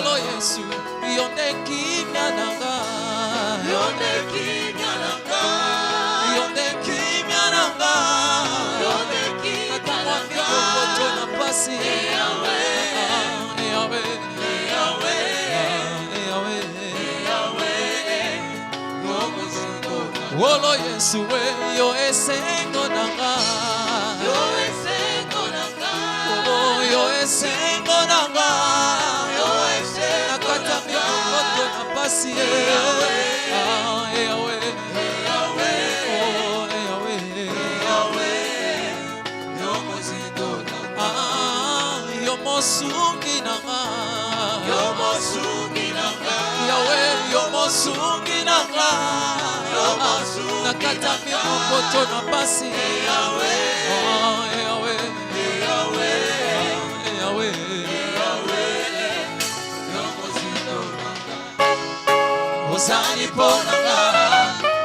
Wolo Yesu, yonde kimya nanga, yonde kimya nanga, yonde kimya nanga, yonde kimya nanga. Koto na pasi, Yahweh, Yahweh, Yahweh, Yahweh, Yahweh. Wolo Yesu we, yo esengo nanga, yo esengo nanga, oh yo esengo nanga, yo esengo nakata mikoto na pasi, Yahweh, Yahweh, Yahweh, oh Yahweh, Yahweh, yo mozindo nanga, yo mosungi nanga, yo mosungi nanga, Yahweh, yo mosungi nanga, yo mosungi nakata mikoto na pasi, Yahweh, oh Yahweh, Yahweh, Yahweh, Yahweh, yo mozindo nanga. Ozali ponanga,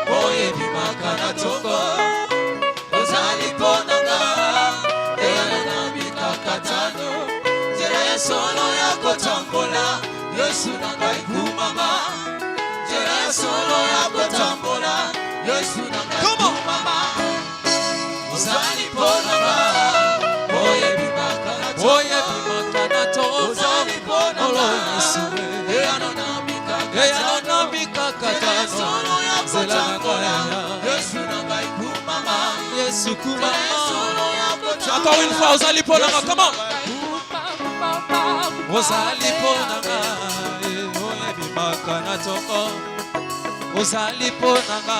oye bimaka na toko. Ozali ponanga, eyana na bikakatano. Jera ya solo ya kotambola, Yesu nanga ikumama. Jera ya solo ya kotambola, Yesu nanga ikumama. Ozali ponanga, oye bimaka na toko. Oye bimaka na toko. Ozali ponanga, Yesu eyana na Yesu nanga ikumama, Yesu kumama. Encore une fois, ozali ponanga, comment? Ozali ponanga, oye bimaka na toko. Ozali ponanga,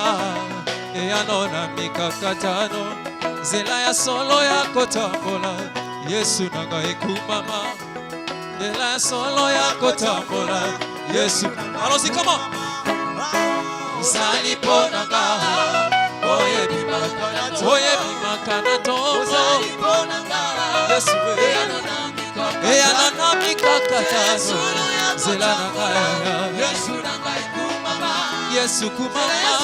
eyano na mikakatano. Zela ya solo ya kotambola, Yesu nanga ikumama. Zela ya solo ya kotambola, Yesu. Allons-y, comment? Ozali ponanga, oye bimaka na toko. Oye bimaka na toko. Ozali ponanga, Yesu eyana na mikakatano. Zela nanga Yesu nanga ikumama, Yesu kumama.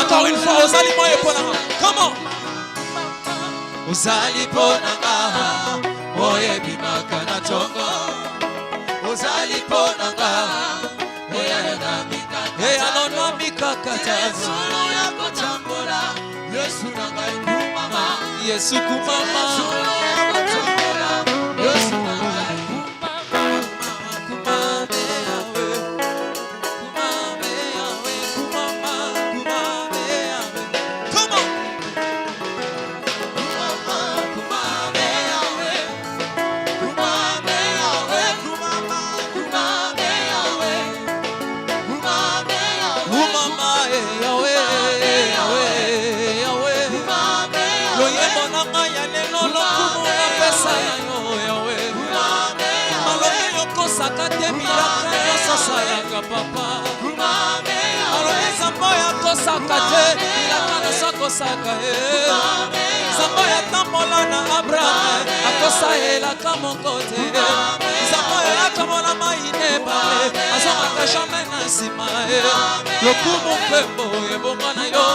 Encore une fois, ozali moye ponanga, comment? Ozali ponanga, oye bimaka na toko. Ozali ponanga, eyana na mikakatano. Yesu nanga ikumama, Yesu kumama. Yesu nanga sakate milaka yoso sayanga papa. Aloye zambo ya kosakate milaka yoso kosakae. Zambo ya tambola na Abraham akosa elaka mokote. Zambo ya kamola maine pale azomaka jamais na nsima. Lokumu nkembo ebonga na yo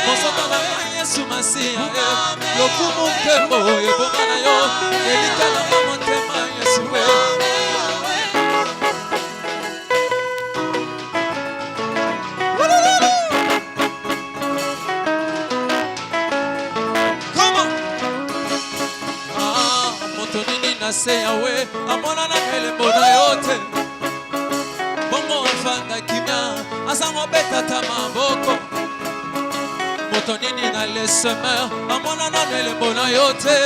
mosoto na Yesu Masiya. Lokumu nkembo ebonga na yo elika na motema Yesu. Se yawe amona na elembo na yote bongo afanda kimya asango betata maboko moto nini na lesemeur amona na elembo na yote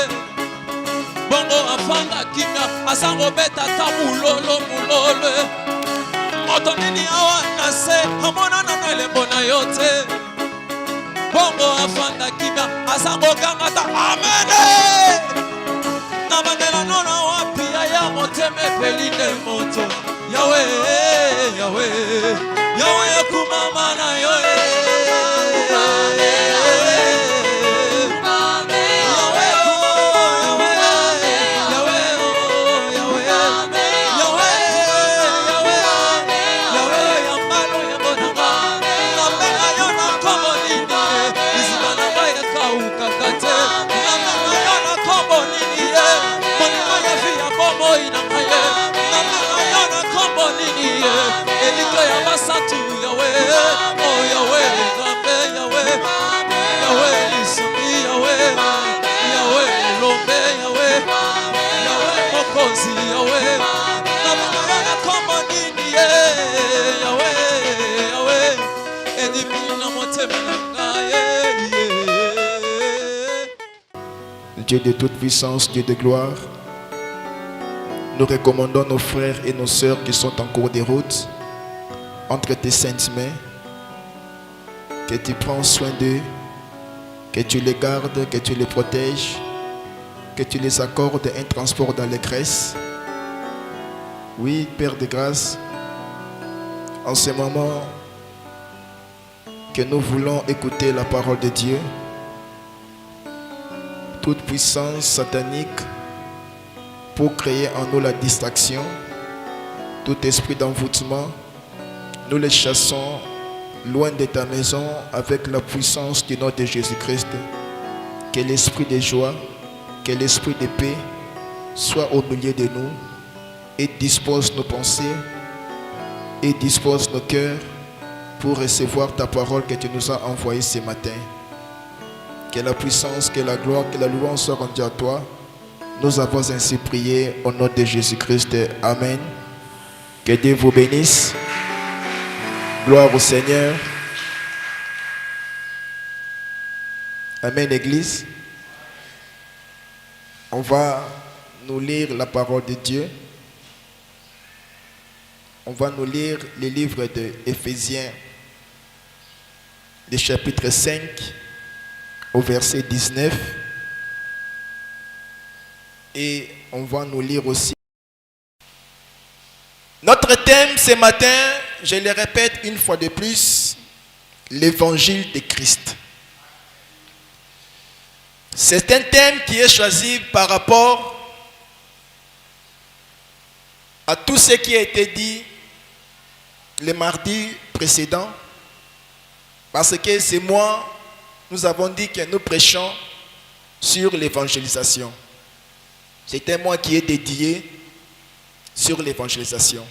bongo afanda kimya asango betata mulolo moto nini awa na se amona na elembo na yote bongo afanda kimya asango gangata amene. Nabandela nona wapi ya moteme pelinde moto. Yahweh, Yahweh, Yahweh kumama na yoe. Come Dieu de toute puissance, Dieu de gloire, nous recommandons nos frères et nos sœurs qui sont en cours de route entre tes saintes mains, que tu prends soin d'eux, que tu les gardes, que tu les protèges, que tu les accordes un transport dans les graisses. Oui, Père de grâce, en ce moment que nous voulons écouter la parole de Dieu, toute puissance satanique pour créer en nous la distraction, tout esprit d'envoûtement, nous les chassons loin de ta maison avec la puissance du nom de Jésus-Christ. Que l'esprit de joie, que l'esprit de paix soit au milieu de nous et dispose nos pensées et dispose nos cœurs pour recevoir ta parole que tu nous as envoyée ce matin. Que la puissance, que la gloire, que la louange soient rendues à toi. Nous avons ainsi prié au nom de Jésus-Christ. Amen. Que Dieu vous bénisse. Gloire au Seigneur. Amen, Église. On va nous lire la parole de Dieu. On va nous lire le livre de Éphésiens, le chapitre 5, au verset 19. Et on va nous lire aussi. Notre thème ce matin, je le répète une fois de plus, l'évangile de Christ. C'est un thème qui est choisi par rapport à tout ce qui a été dit le mardi précédent, parce que c'est moi, nous avons dit que nous prêchons sur l'évangélisation. C'est un mois qui est dédié sur l'évangélisation.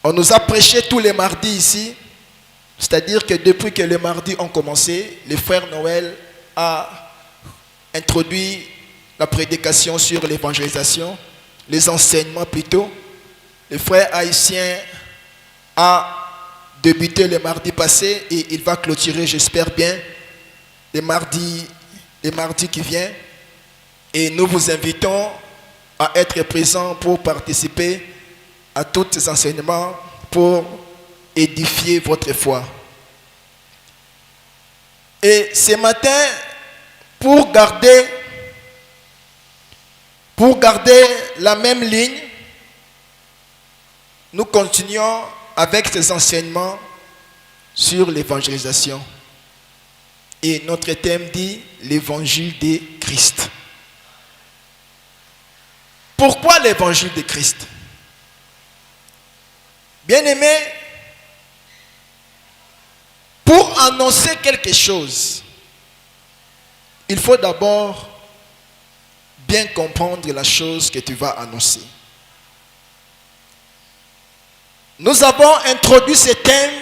On nous a prêché tous les mardis ici, c'est-à-dire que depuis que les mardis ont commencé, le frère Noël a introduit la prédication sur l'évangélisation, les enseignements plutôt. Le frère haïtien a débuté le mardi passé et il va clôturer, j'espère bien, les mardis qui viennent. Et nous vous invitons à être présents pour participer à tous ces enseignements pour édifier votre foi. Et ce matin, pour garder la même ligne, nous continuons avec ces enseignements sur l'évangélisation. Et notre thème dit l'évangile de Christ. Pourquoi l'évangile de Christ? Bien-aimés, pour annoncer quelque chose, il faut d'abord bien comprendre la chose que tu vas annoncer. Nous avons introduit ce thème,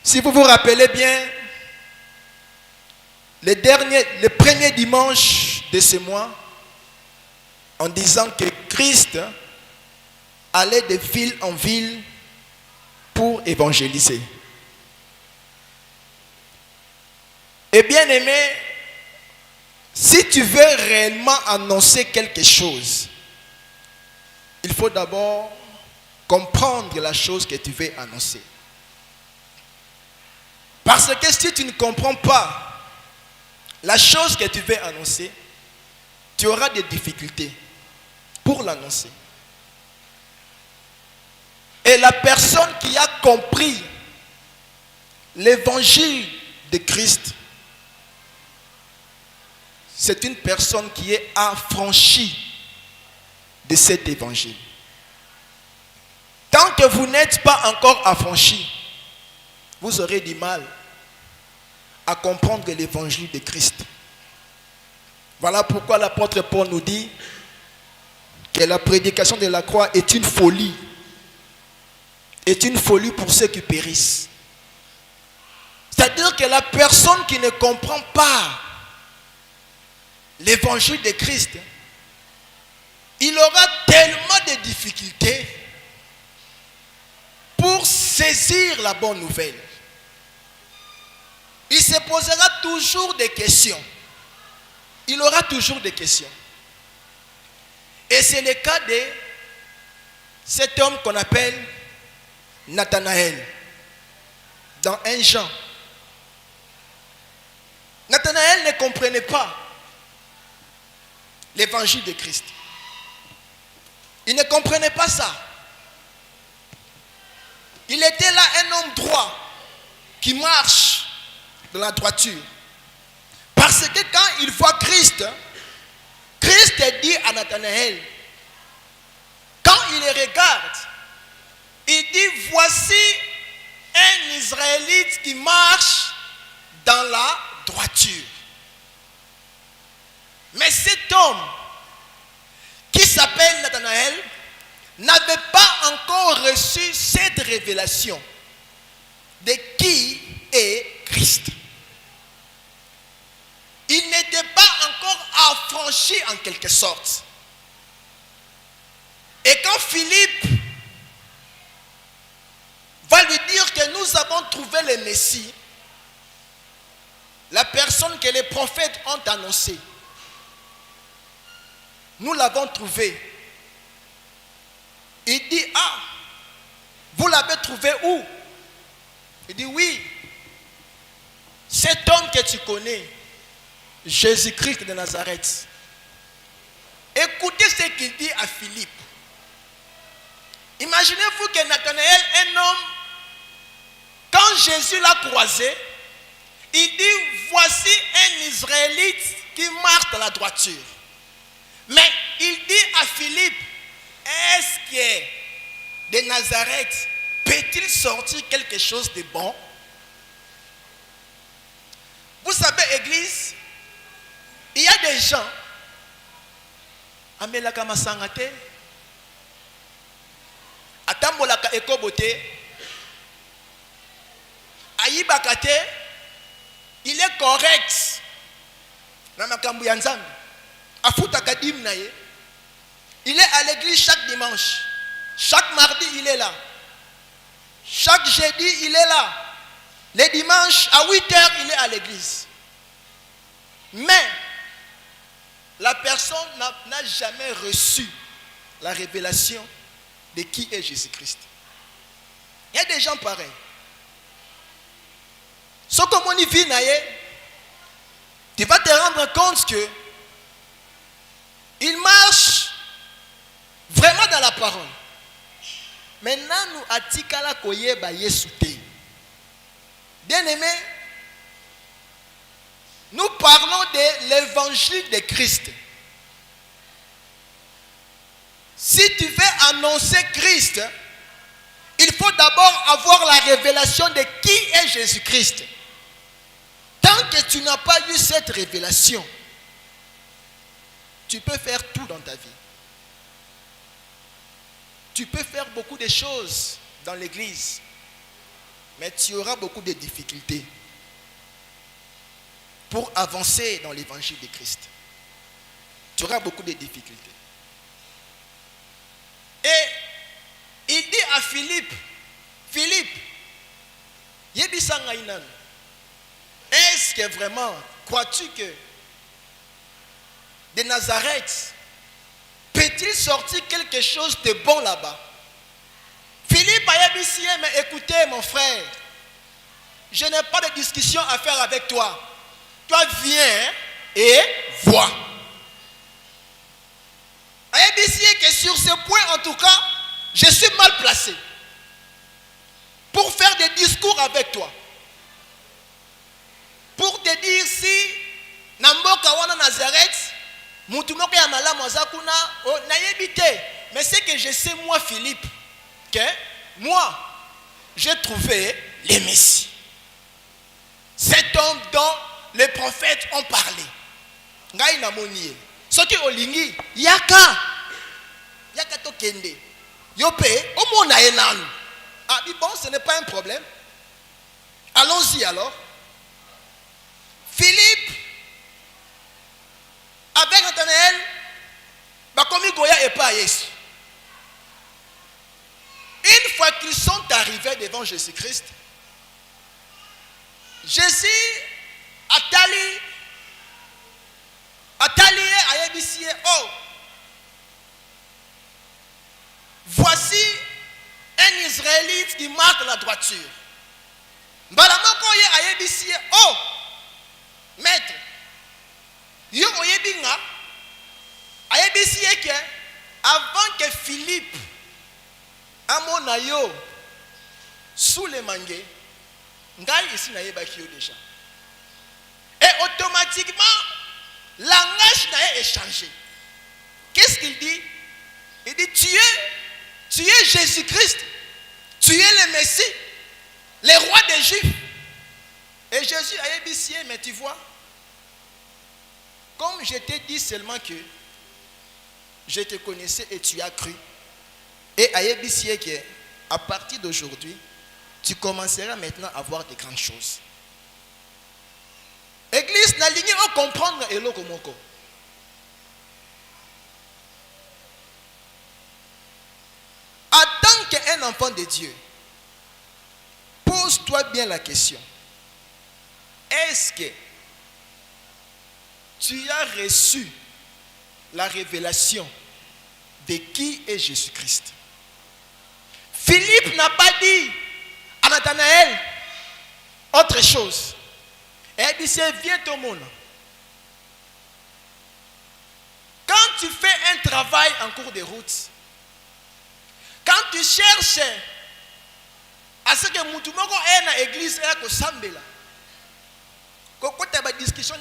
si vous vous rappelez bien, le premier dimanche de ce mois, en disant que Christ allait de ville en ville pour évangéliser. Et bien aimé, si tu veux réellement annoncer quelque chose, il faut d'abord comprendre la chose que tu veux annoncer. Parce que si tu ne comprends pas la chose que tu veux annoncer, tu auras des difficultés pour l'annoncer. Et la personne qui a compris l'évangile de Christ, c'est une personne qui est affranchie de cet évangile. Tant que vous n'êtes pas encore affranchi, vous aurez du mal à comprendre l'évangile de Christ. Voilà pourquoi l'apôtre Paul nous dit que la prédication de la croix est une folie. Est une folie pour ceux qui périssent. C'est-à-dire que la personne qui ne comprend pas l'évangile de Christ, il aura tellement de difficultés pour saisir la bonne nouvelle. il se posera toujours des questions. Il aura toujours des questions. Et c'est le cas de cet homme qu'on appelle Nathanaël. Dans 1 Jean. Nathanaël ne comprenait pas l'évangile de Christ. Il ne comprenait pas ça. Il était là un homme droit qui marche dans la droiture. Parce que quand il voit Christ, Christ dit à Nathanaël, quand il le regarde, il dit, voici un Israélite qui marche dans la droiture. Mais cet homme qui s'appelle Nathanaël n'avait pas encore reçu cette révélation de qui est Christ. Il n'était pas encore affranchi en quelque sorte. Et quand Philippe va lui dire que nous avons trouvé le Messie, la personne que les prophètes ont annoncée, nous l'avons trouvé. Il dit, ah, vous l'avez trouvé où? Il dit, oui, cet homme que tu connais, Jésus-Christ de Nazareth. Écoutez ce qu'il dit à Philippe. Imaginez-vous que Nathanaël, un homme, quand Jésus l'a croisé, il dit, voici un Israélite qui marche dans la droiture. Mais il dit à Philippe, est-ce que de Nazareth peut-il sortir quelque chose de bon? Vous savez, Église, il y a des gens, amelaka masangate, atambolaka ekobote, ayibakate, il est correct. Namakambu ya Nzambe, afutaka dim na ye. Il est à l'église chaque dimanche. Chaque mardi, il est là. Chaque jeudi, il est là. Les dimanches, à 8h, il est à l'église. Mais, la personne n'a jamais reçu la révélation de qui est Jésus-Christ. Il y a des gens pareils. Ce que mon vie tu vas te rendre compte que il marche vraiment dans la parole. Maintenant, nous atikala koyeba Yesu te. Bien aimé, nous parlons de l'évangile de Christ. Si tu veux annoncer Christ, il faut d'abord avoir la révélation de qui est Jésus-Christ. Tant que tu n'as pas eu cette révélation, tu peux faire tout dans ta vie. Tu peux faire beaucoup de choses dans l'église, mais tu auras beaucoup de difficultés pour avancer dans l'évangile de Christ. Tu auras beaucoup de difficultés. Et il dit à Philippe, Philippe, est-ce que vraiment, crois-tu que de Nazareth, peut-il sortir quelque chose de bon là-bas? Philippe a dit, mais écoutez mon frère, je n'ai pas de discussion à faire avec toi. Toi viens et vois. Il a dit que sur ce point en tout cas, je suis mal placé pour faire des discours avec toi. Pour te dire si Namboka wana Nazareth, mutumoko ya malamu azakuna o nayebite. Mais c'est que je sais moi Philippe que moi j'ai trouvé le Messie. Cet homme dont les prophètes ont parlé. Ngai namoni. Soki olingi yaka to kende. Yope omona enanu. Ah bon, ce n'est pas un problème. Allons-y alors. Philippe, avec Nathanaël, bakomi goya et pas Yesu. Une fois qu'ils sont arrivés devant Jésus-Christ, Jésus atali ayebisi oh, voici un Israélite qui marque la droiture. Mbalamoko ye ayebisi oh, maître, yo oyebinga ayebisi que avant que Philippe amona yo sous les mangués, ngai ici na yebaki yo déjà. Et automatiquement langage n'a changé. Qu'est-ce qu'il dit? Il dit tu es Jésus-Christ, tu es le Messie, le roi des Juifs. Et Jésus a dit, mais tu vois, comme je t'ai dit seulement que je te connaissais et tu as cru, et a dit que à partir d'aujourd'hui, tu commenceras maintenant à voir des grandes choses. Église n'a ligne à comprendre et l'eau comme encore. En tant qu'un enfant de Dieu, pose-toi bien la question. Est-ce que tu as reçu la révélation de qui est Jésus-Christ? Philippe n'a pas dit à Nathanaël autre chose. Elle dit, viens ton monde. Quand tu fais un travail en cours de route, quand tu cherches à ce que Moutoumoko ait dans l'église et à Kosambela, quand tu as une discussion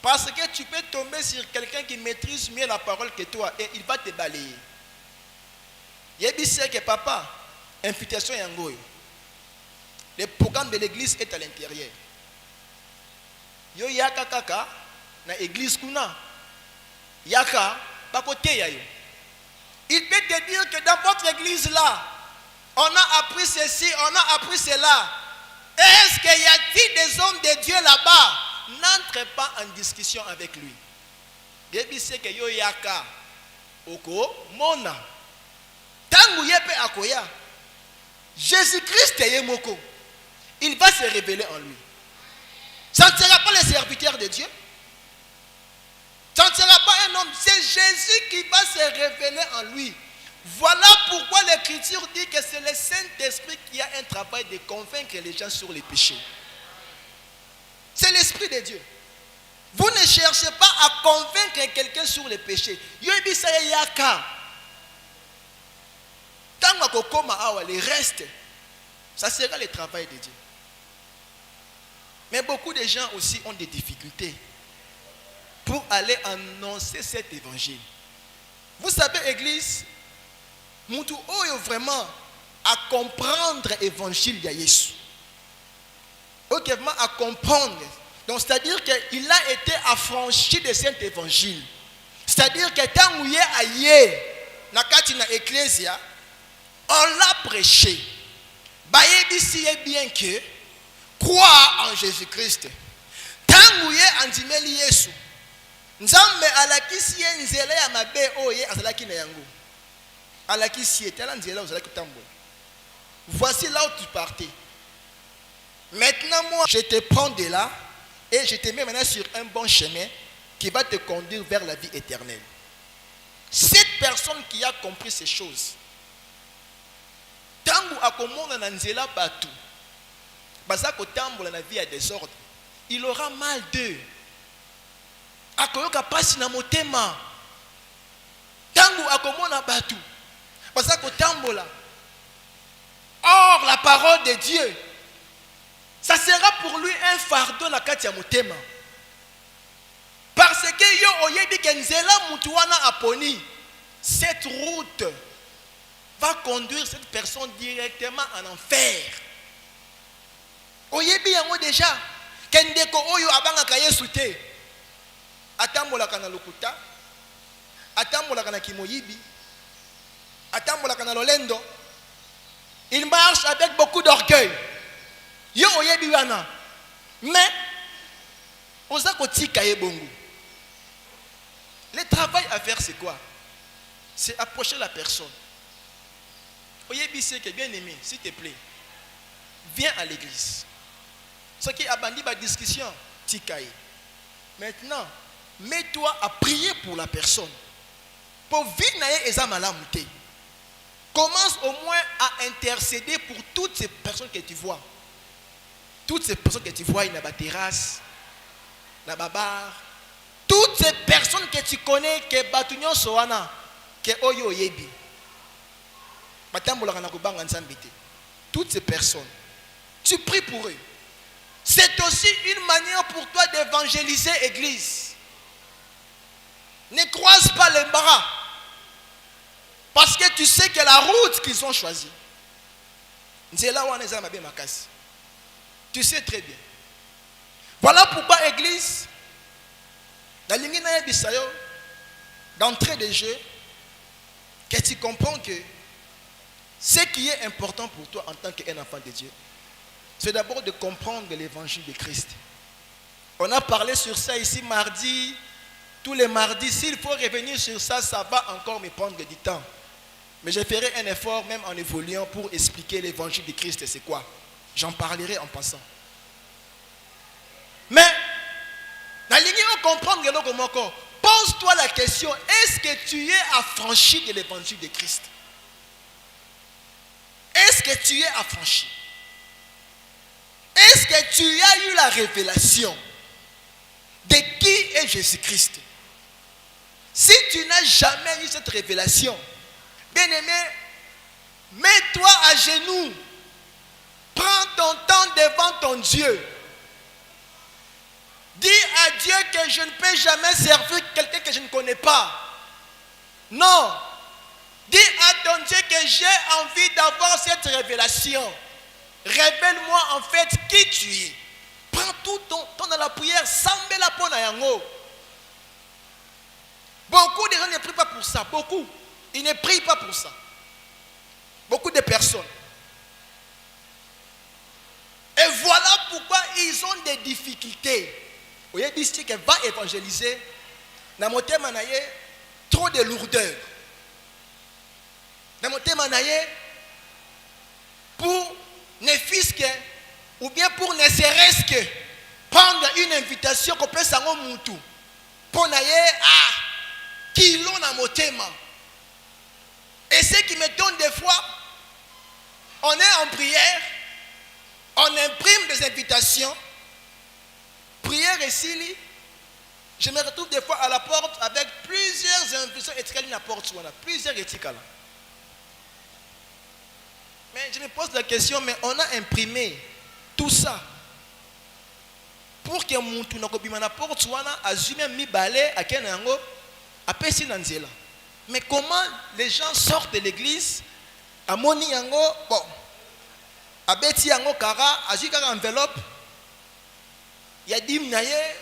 parce que tu peux tomber sur quelqu'un qui maîtrise mieux la parole que toi et il va te balayer. Il dit que papa, invitation yangoyo. Le programme de l'église est à l'intérieur. Yo yaka kaka na église kuna. Yaka pas côté ya yo. Il peut te dire que dans votre église là, on a appris ceci, on a appris cela. Est-ce qu'il y a-t-il des hommes de Dieu là-bas? N'entre pas en discussion avec lui. Débi c'est que yo yaka oko mona. Tangu yepe akoya. Jésus-Christ est moko. Il va se révéler en lui. Ça ne sera pas le serviteur de Dieu. Ça ne sera pas un homme. C'est Jésus qui va se révéler en lui. Voilà pourquoi l'Écriture dit que c'est le Saint-Esprit qui a un travail de convaincre les gens sur les péchés. C'est l'Esprit de Dieu. Vous ne cherchez pas à convaincre quelqu'un sur les péchés. Tant que le reste, ça sera le travail de Dieu. Mais beaucoup de gens aussi ont des difficultés pour aller annoncer cet évangile. Vous savez, Église, Moutou Oyo vraiment à comprendre l'évangile de Jésus. Ok, vraiment à comprendre. Donc, c'est-à-dire qu'il a été affranchi de cet évangile. C'est-à-dire que tant qu'il est aillé, dans l'Ecclésia, on l'a prêché. Bayebi est bien que croire en Jésus-Christ. Tant que en dimeli Yesu, nzambe alakisi nzela ya mabe oye azalaki na yango. Alakisi etala nzela ozalaki tambo. Voici là où tu partais. Maintenant moi je te prends de là et je te mets maintenant sur un bon chemin qui va te conduire vers la vie éternelle. Cette personne qui a compris ces choses, tangu akomona na nzela batu baza kotambola na vie ya désordre, il aura mal d'eux. Akoyoka pasi na motema tangu akomona batu baza kotambola. Or la parole de Dieu, ça sera pour lui un fardeau na kati ya motema, parce que yo oyebi ke nzela mutu wana aponi, cette route va conduire cette personne directement en enfer. Oyebi yango déjà kendeko oyo abangaka Yesu te atambolaka na lokuta, atambolaka na kimoyibi, atambolaka na lolendo. Il marche avec beaucoup d'orgueil. Yo oyebi wana, mais oza kotika ye bongo. Le travail à faire c'est quoi? C'est approcher la personne. Oyebi c'est que bien aimé, s'il te plaît, viens à l'église. Ce qui a bandit la discussion, tikaï. Maintenant, mets-toi à prier pour la personne. Pour vivre et commence au moins à intercéder pour toutes ces personnes que tu vois. Toutes ces personnes que tu vois, il y a la terrasse, la babar. Toutes ces personnes que tu connais, que Batunyon Soana, que Oyo Yebi. Toutes ces personnes, tu pries pour eux. C'est aussi une manière pour toi d'évangéliser l'église. Ne croise pas l'embarras. Parce que tu sais que la route qu'ils ont choisie, c'est là où on est à Makasi. Tu sais très bien. Voilà pourquoi l'église, d'entrée de jeu, que tu comprends que ce qui est important pour toi en tant qu'un enfant de Dieu, c'est d'abord de comprendre l'évangile de Christ. On a parlé sur ça ici mardi, tous les mardis. S'il faut revenir sur ça, ça va encore me prendre du temps. Mais je ferai un effort, même en évoluant, pour expliquer l'évangile de Christ, c'est quoi. J'en parlerai en passant. Mais, dans l'idée de comprendre, pose-toi la question, est-ce que tu es affranchi de l'évangile de Christ? Est-ce que tu es affranchi? Est-ce que tu as eu la révélation de qui est Jésus-Christ? Si tu n'as jamais eu cette révélation, bien-aimé, mets-toi à genoux. Prends ton temps devant ton Dieu. Dis à Dieu que je ne peux jamais servir quelqu'un que je ne connais pas. Non. Dis à ton Dieu que j'ai envie d'avoir cette révélation. Révèle-moi en fait qui tu es. Prends tout ton temps dans la prière. Sambela pona yango. Beaucoup de gens ne prient pas pour ça. Beaucoup. Ils ne prient pas pour ça. Beaucoup de personnes. Et voilà pourquoi ils ont des difficultés. Vous voyez, dit qu'elle va évangéliser. Dans mon thème, trop de lourdeur. Dans mon thème, pour ne fût-ce que, ou bien pour ne serait-ce que, prendre une invitation qu'on peut s'en moutou. Pour n'aller à qui l'on a mon thème. Et ce qui me donne des fois, on est en prière, on imprime des invitations, prière ici, je me retrouve des fois à la porte avec plusieurs invitations étiquetées à la porte, plusieurs étiquettes. Mais je me pose la question, mais on a imprimé tout ça pour que mon tout n'a pas la porte, assume mi balai à Kenango, à Pessinanzela. Mais comment les gens sortent de l'église à Moni Yango, bon, à Betty Yango Kara, à Jikara enveloppe, il y a dit Mnaye,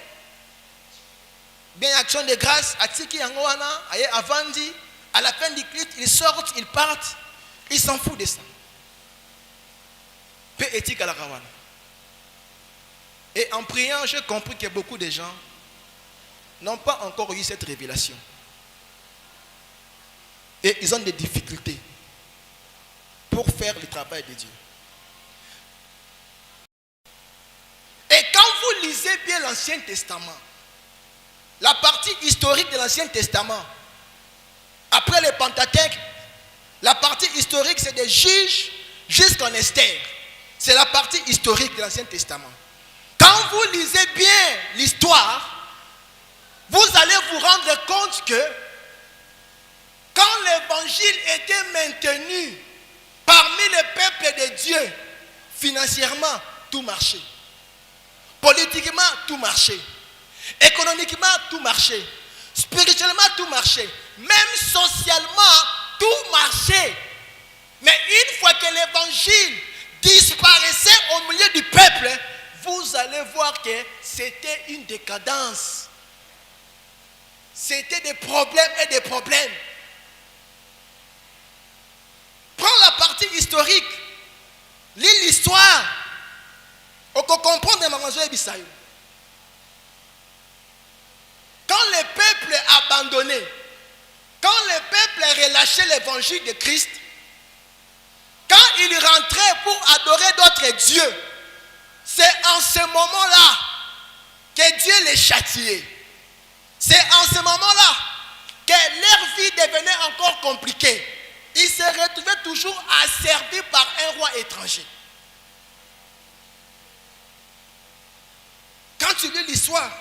bien action de grâce, à Tiki Yango Ana, à Avandi, à la fin du culte, ils sortent, ils partent, ils s'en foutent de ça. Peu éthique à la Rawana. Et en priant, j'ai compris que beaucoup de gens n'ont pas encore eu cette révélation. Et ils ont des difficultés pour faire le travail de Dieu. Et quand vous lisez bien l'Ancien Testament, la partie historique de l'Ancien Testament, après le Pentateuque, la partie historique c'est des Juges jusqu'en Esther. C'est la partie historique de l'Ancien Testament. Quand vous lisez bien l'histoire, vous allez vous rendre compte que quand l'évangile était maintenu parmi les peuples de Dieu, financièrement, tout marchait. Politiquement, tout marchait. Économiquement, tout marchait. Spirituellement, tout marchait. Même socialement, tout marchait. Mais une fois que l'évangile disparaissait au milieu du peuple, vous allez voir que c'était une décadence. C'était des problèmes et des problèmes. Prends la partie historique. Lis l'histoire. On peut comprendre les mangeaux et Bissaï. Quand le peuple abandonné, quand le peuple relâchait l'évangile de Christ, quand il rentrait pour adorer d'autres dieux, c'est en ce moment-là que Dieu les châtiait. C'est en ce moment-là que leur vie devenait encore compliquée. Ils se retrouvaient toujours asservis par un roi étranger. Quand tu lis l'histoire,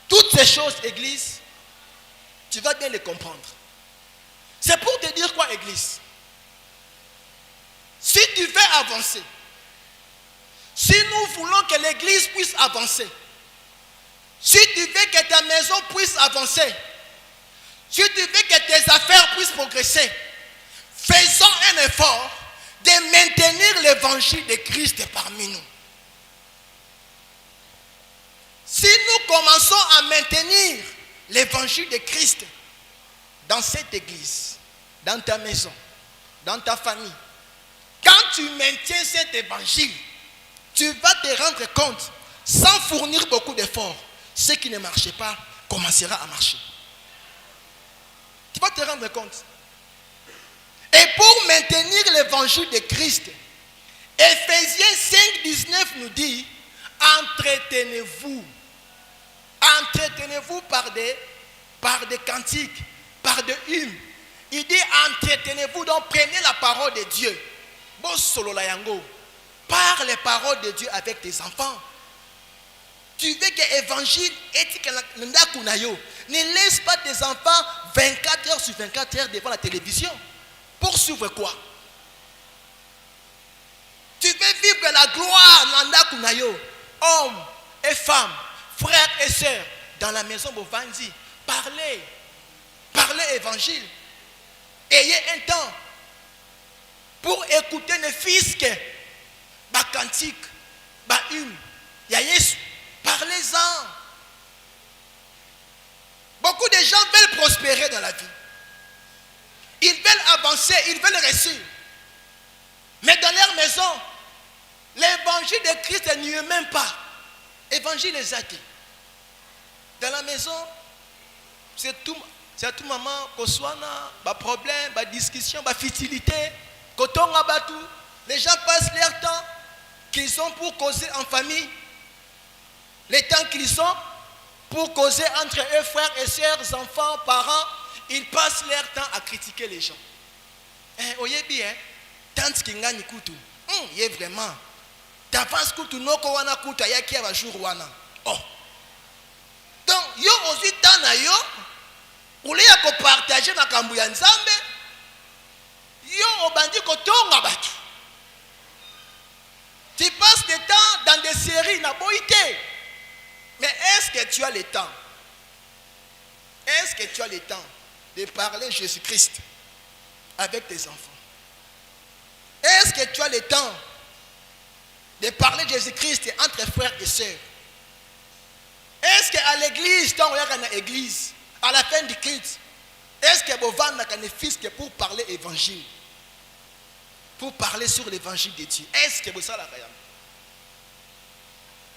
toutes ces choses, Église, tu vas bien les comprendre. C'est pour te dire quoi, Église? Si tu veux avancer, si nous voulons que l'Église puisse avancer, si tu veux que ta maison puisse avancer, si tu veux que tes affaires puissent progresser, faisons un effort de maintenir l'évangile de Christ parmi nous. Si nous commençons à maintenir l'évangile de Christ dans cette église, dans ta maison, dans ta famille, quand tu maintiens cet évangile, tu vas te rendre compte, sans fournir beaucoup d'efforts, ce qui ne marchait pas commencera à marcher. Tu vas te rendre compte. Et pour maintenir l'évangile de Christ, Éphésiens 5, 19 nous dit, entretenez-vous. Entretenez-vous par des cantiques, par des hymnes. Il dit entretenez-vous, donc prenez la parole de Dieu. Bon solo la yango. Parle les paroles de Dieu avec tes enfants. Tu veux que l'évangile ne laisse pas tes enfants 24 heures sur 24 heures devant la télévision. Pour suivre quoi? Tu veux vivre la gloire Nanda Kunayo, hommes et femmes, frères et sœurs, dans la maison Bovandi. Parlez évangile. Ayez un temps pour écouter les fils que ba cantique, ba hymne, ya Yesu. Parlez-en. Beaucoup de gens veulent prospérer dans la vie. Ils veulent avancer, ils veulent réussir. Mais dans leur maison, l'évangile de Christ n'y est même pas. Évangile est athée. Dans la maison, c'est tout maman, koswana, ba problème, ba discussion, ba futilité, kotonga batu. Les gens passent leur temps qu'ils ont pour causer en famille. Les temps qu'ils ont pour causer entre eux, frères et sœurs, enfants, parents, ils passent leur temps à critiquer les gens. Oyebi, tante kingani kutu. Yé vraiment. T'avances kutu noko wana kutu ayaki ya jour wana. Oh. Donc, yo aussi tant na yo, oule ya ko partager na kambu ya nzambe, yo obandi ko tonga batu. Tu passes des temps dans des séries na boité. Mais est-ce que tu as le temps? Est-ce que tu as le temps de parler Jésus-Christ avec tes enfants? Est-ce que tu as le temps de parler Jésus-Christ entre frères et sœurs? Est-ce qu'à l'église, quand on est à l'église, à la fin du culte, est-ce que vous avez un fils pour parler évangile? Pour parler sur l'évangile de Dieu? Est-ce que vous savez la réalité?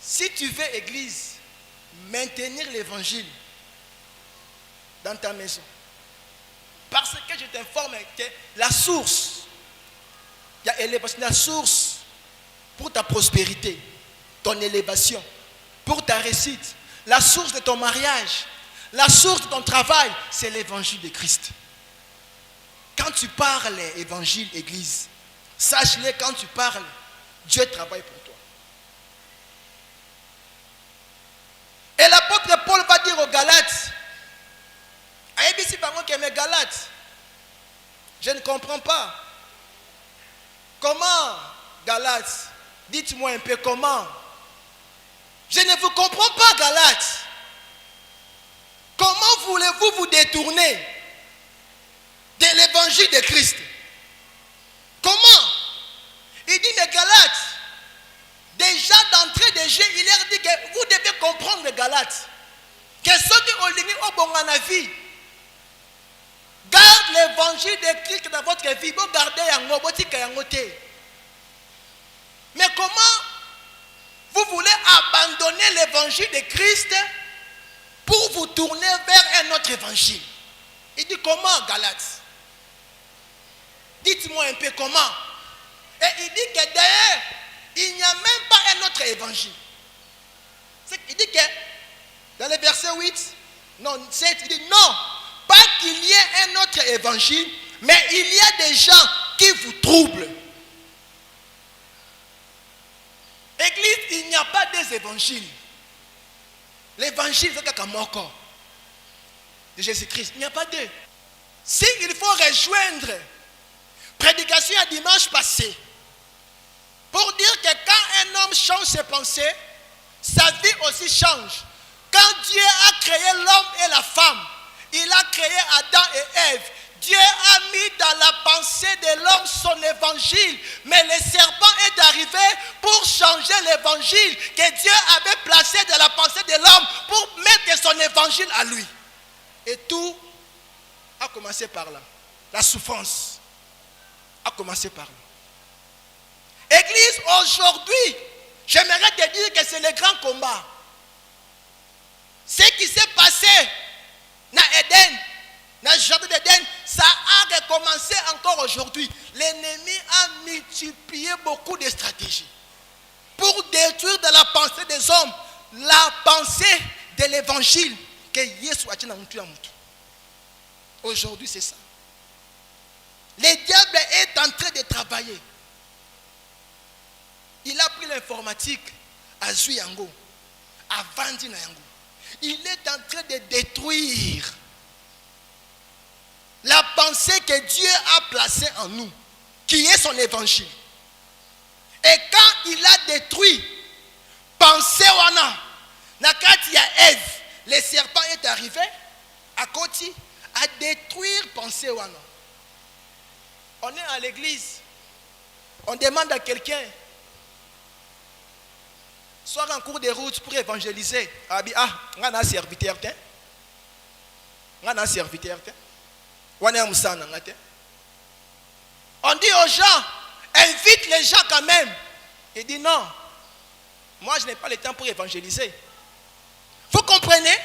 Si tu veux, église, maintenir l'évangile dans ta maison, parce que je t'informe que la source, la source pour ta prospérité, ton élévation, pour ta réussite, la source de ton mariage, la source de ton travail, c'est l'évangile de Christ. Quand tu parles évangile, église, sache-le, quand tu parles, Dieu travaille pour toi. Et l'apôtre Paul va dire aux Galates, mes Galates, je ne comprends pas. Comment, Galates? Dites-moi un peu comment. Je ne vous comprends pas, Galates. Comment voulez-vous vous détourner de l'évangile de Christ? Comment? Il dit, mais Galates, déjà d'entrée de jeu, il leur dit que vous devez comprendre les Galates. Que ceux qui ont ligné au bon en vie, garde l'évangile de Christ dans votre vie. Vous gardez yango. Mais comment vous voulez abandonner l'évangile de Christ pour vous tourner vers un autre évangile? Il dit comment, Galates? Dites-moi un peu comment. Et il dit que d'ailleurs, il n'y a même pas un autre évangile. Il dit que dans le verset 8, non, 7, il dit non, pas qu'il y ait un autre évangile, mais il y a des gens qui vous troublent. Église, il n'y a pas des évangiles. L'évangile, c'est comme encore de Jésus-Christ. Il n'y a pas deux. S'il faut rejoindre prédication à dimanche passé, pour dire que quand un homme change ses pensées, sa vie aussi change. Quand Dieu a créé l'homme et la femme, il a créé Adam et Ève. Dieu a mis dans la pensée de l'homme son évangile. Mais le serpent est arrivé pour changer l'évangile que Dieu avait placé dans la pensée de l'homme pour mettre son évangile à lui. Et tout a commencé par là. La souffrance a commencé par là. Église, aujourd'hui, j'aimerais te dire que c'est le grand combat. Ce qui s'est passé dans Éden, dans le jardin d'Éden, ça a recommencé encore aujourd'hui. L'ennemi a multiplié beaucoup de stratégies pour détruire dans la pensée des hommes la pensée de l'évangile que Jésus a dit dans le monde. Aujourd'hui, c'est ça. Le diable est en train de travailler. Il a pris l'informatique à Zuyango, à Vandinayango. Il est en train de détruire la pensée que Dieu a placée en nous, qui est son évangile. Et quand il a détruit pensée wana, nakati ya Ève, le serpent est arrivé à côté à détruire pensée wana. On est à l'église, on demande à quelqu'un soit en cours de route pour évangéliser. On a un serviteur. On a un serviteur. On dit aux gens, invite les gens quand même. Il dit non, moi je n'ai pas le temps pour évangéliser. Vous comprenez?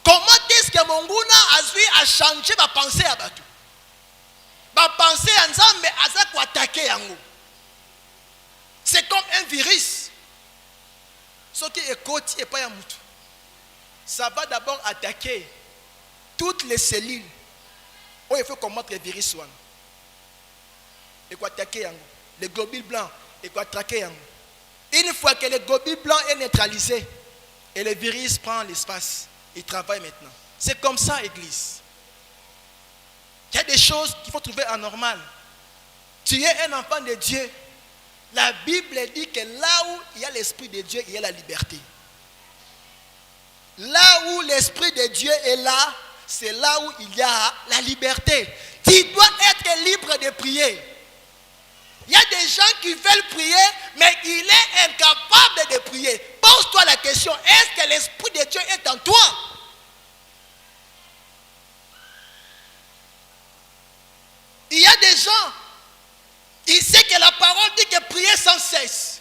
Comment est-ce que Monguna a changé ma pensée à Batou? Ma pensée à Nzambe a attaqué Yango. C'est comme un virus. Ce qui est côté et pas un moutou. Ça va d'abord attaquer toutes les cellules où il faut combattre le virus. Et quoi attaquer les globules blancs et quoi attaquer. Une fois que le globule blanc est neutralisé et le virus prend l'espace, il travaille maintenant. C'est comme ça, Église. Il y a des choses qu'il faut trouver anormales. Tu es un enfant de Dieu. La Bible dit que là où il y a l'Esprit de Dieu, il y a la liberté. Là où l'Esprit de Dieu est là, c'est là où il y a la liberté. Tu dois être libre de prier. Il y a des gens qui veulent prier, mais il est incapable de prier. Pose-toi la question, est-ce que l'Esprit de Dieu est en toi? Il y a des gens, il sait que la parole dit que prier sans cesse.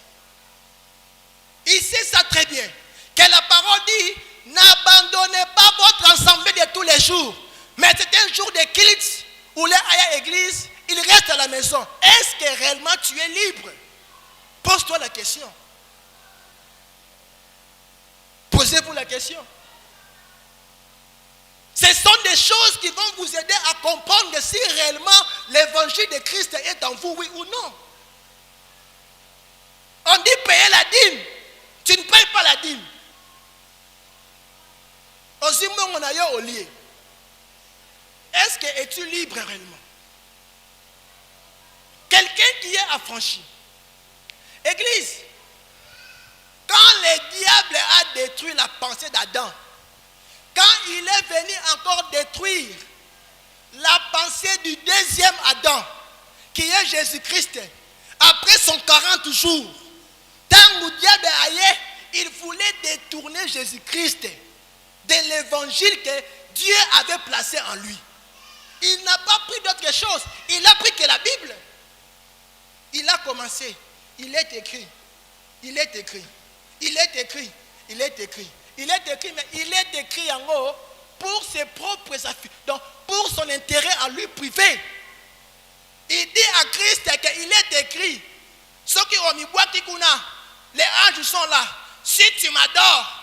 Il sait ça très bien. Que la parole dit, n'abandonnez pas votre assemblée de tous les jours. Mais c'est un jour de culte où les à l'église, il reste à la maison. Est-ce que réellement tu es libre? Pose-toi la question. Posez-vous la question. Ce sont des choses qui vont vous aider à comprendre si réellement l'évangile de Christ est en vous, oui ou non. On dit payer la dîme. Tu ne payes pas la dîme. Aussi, on a au lieu. Est-ce que es-tu libre réellement? Quelqu'un qui est affranchi. Église, quand le diable a détruit la pensée d'Adam, quand il est venu encore détruire la pensée du deuxième Adam, qui est Jésus-Christ, après son 40 jours, tant le diable aillait, il voulait détourner Jésus-Christ de l'évangile que Dieu avait placé en lui. Il n'a pas pris d'autre chose, il a pris que la Bible. Il a commencé, il est écrit, il est écrit, il est écrit, il est écrit. Il est écrit, mais il est écrit en haut pour ses propres affaires, donc pour son intérêt à lui privé. Il dit à Christ qu'il est écrit. Ce qui Les anges sont là. Si tu m'adores,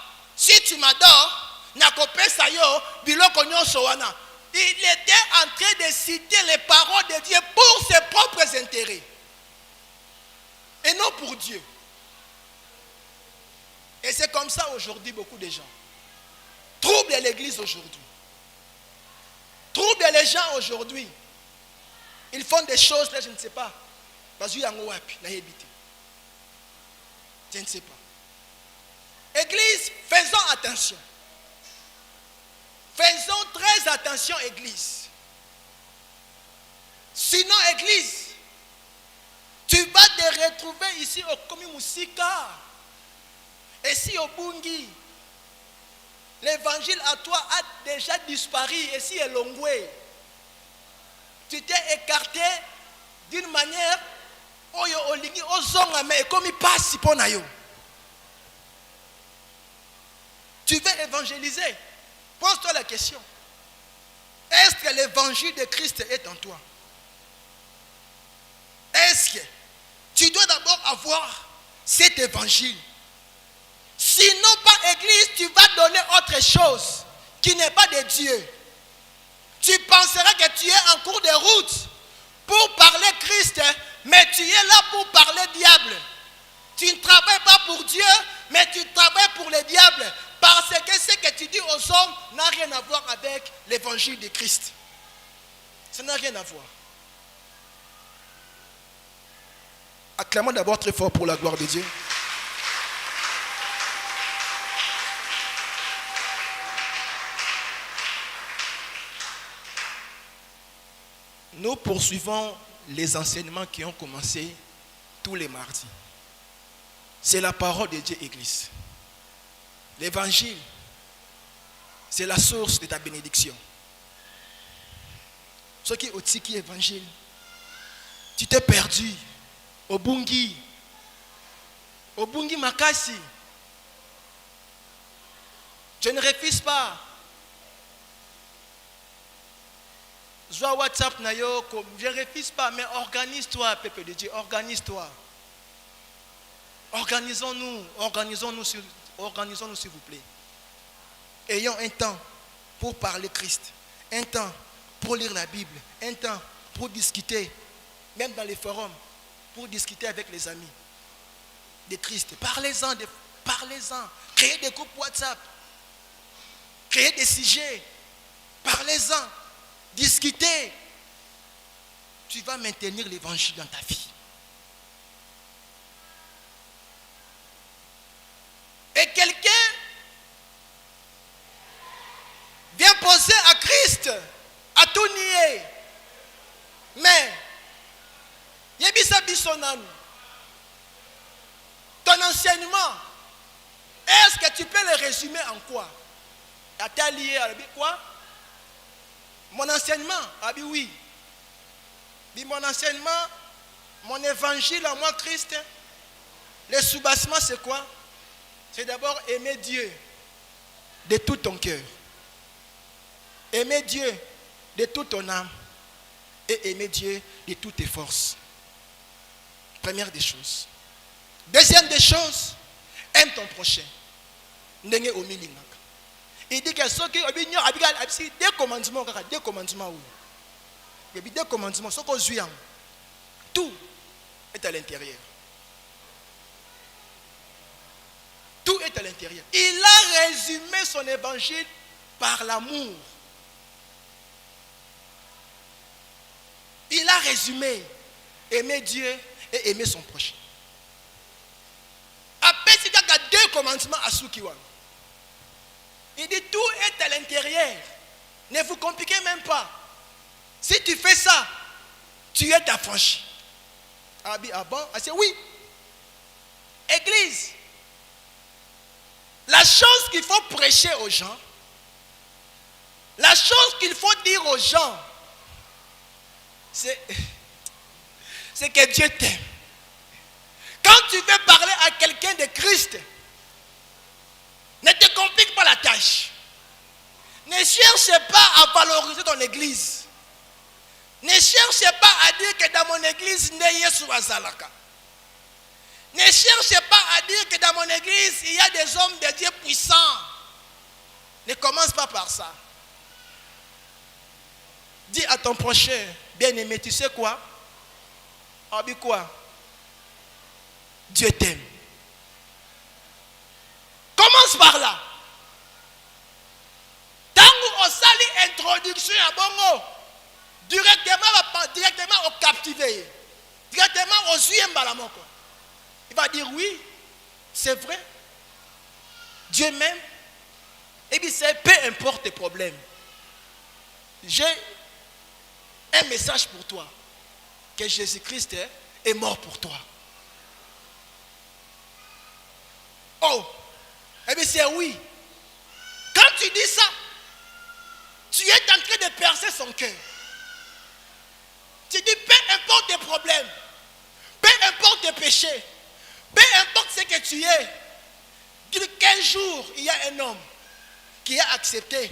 nakopesa yo biloko nyonso wana. Il était en train de citer les paroles de Dieu pour ses propres intérêts. Et non pour Dieu. Et c'est comme ça aujourd'hui beaucoup de gens. Troublent l'église aujourd'hui. Troublent les gens aujourd'hui. Ils font des choses, là je ne sais pas. Je ne sais pas. Église, faisons attention. Faisons très attention, Église. Sinon, Église, tu vas te retrouver ici au Komi Musika, ici au Bungi. L'évangile à toi a déjà disparu, ici à Longwe. Tu t'es écarté d'une manière oyo olingi ozonga mais comme il passe pour nayo. Tu veux évangéliser. Pose-toi la question. Est-ce que l'évangile de Christ est en toi? Est-ce que tu dois d'abord avoir cet évangile? Sinon, par église, tu vas donner autre chose qui n'est pas de Dieu. Tu penseras que tu es en cours de route pour parler Christ, mais tu es là pour parler diable. Tu ne travailles pas pour Dieu, mais tu travailles pour le diable. Parce que ce que tu dis aux hommes n'a rien à voir avec l'évangile de Christ. Ça n'a rien à voir. Acclamons d'abord très fort pour la gloire de Dieu. Nous poursuivons les enseignements qui ont commencé tous les mardis. C'est la parole de Dieu, Église. L'évangile, c'est la source de ta bénédiction. Ce qui est au tiki évangile, tu t'es perdu au Bungi Makasi. Je ne refuse pas. Zoa WhatsApp nayo, je ne refuse pas, mais organise-toi, peuple de Dieu, organise-toi. Organisons-nous s'il vous plaît. Ayons un temps pour parler Christ, un temps pour lire la Bible, un temps pour discuter, même dans les forums, pour discuter avec les amis de Christ. Parlez-en, créez des groupes WhatsApp, créez des sujets, parlez-en, discutez. Tu vas maintenir l'évangile dans ta vie. Et quelqu'un vient poser à Christ, à tout nier. Mais, Yebisa Bisonanu, ton enseignement, est-ce que tu peux le résumer en quoi? T'as lié à quoi? Mon enseignement, oui. Mon enseignement, mon évangile à moi, Christ, le soubassement, c'est quoi? C'est d'abord aimer Dieu de tout ton cœur. Aimer Dieu de toute ton âme. Et aimer Dieu de toutes tes forces. Première des choses. Deuxième des choses, aime ton prochain. Il dit que ceux qui ont deux commandements, deux commandements. Tout est à l'intérieur. Tout est à l'intérieur. Il a résumé son évangile par l'amour. Il a résumé aimer Dieu et aimer son prochain. Après, il y a deux commandements à Soukiwan. Il dit tout est à l'intérieur. Ne vous compliquez même pas. Si tu fais ça, tu es affranchi. Ah bon? Ah c'est oui. Église. La chose qu'il faut prêcher aux gens, la chose qu'il faut dire aux gens, c'est que Dieu t'aime. Quand tu veux parler à quelqu'un de Christ, ne te complique pas la tâche. Ne cherche pas à valoriser ton église. Ne cherche pas à dire que dans mon église, ne Yesu azalaka. Ne cherchez pas à dire que dans mon église, il y a des hommes de Dieu puissants. Ne commence pas par ça. Dis à ton prochain, bien-aimé, tu sais quoi? Abi quoi? Dieu t'aime. Commence par là. Tant qu'on sali introduction à Bongo, directement au captivé, directement au suivant balamoko. Il va dire oui, c'est vrai. Dieu m'aime. Et puis c'est peu importe tes problèmes. J'ai un message pour toi. Que Jésus-Christ est mort pour toi. Oh, et bien c'est oui. Quand tu dis ça, tu es en train de percer son cœur. Tu dis peu importe tes problèmes, peu importe tes péchés, peu importe ce que tu es. Qu'un jour, il y a un homme qui a accepté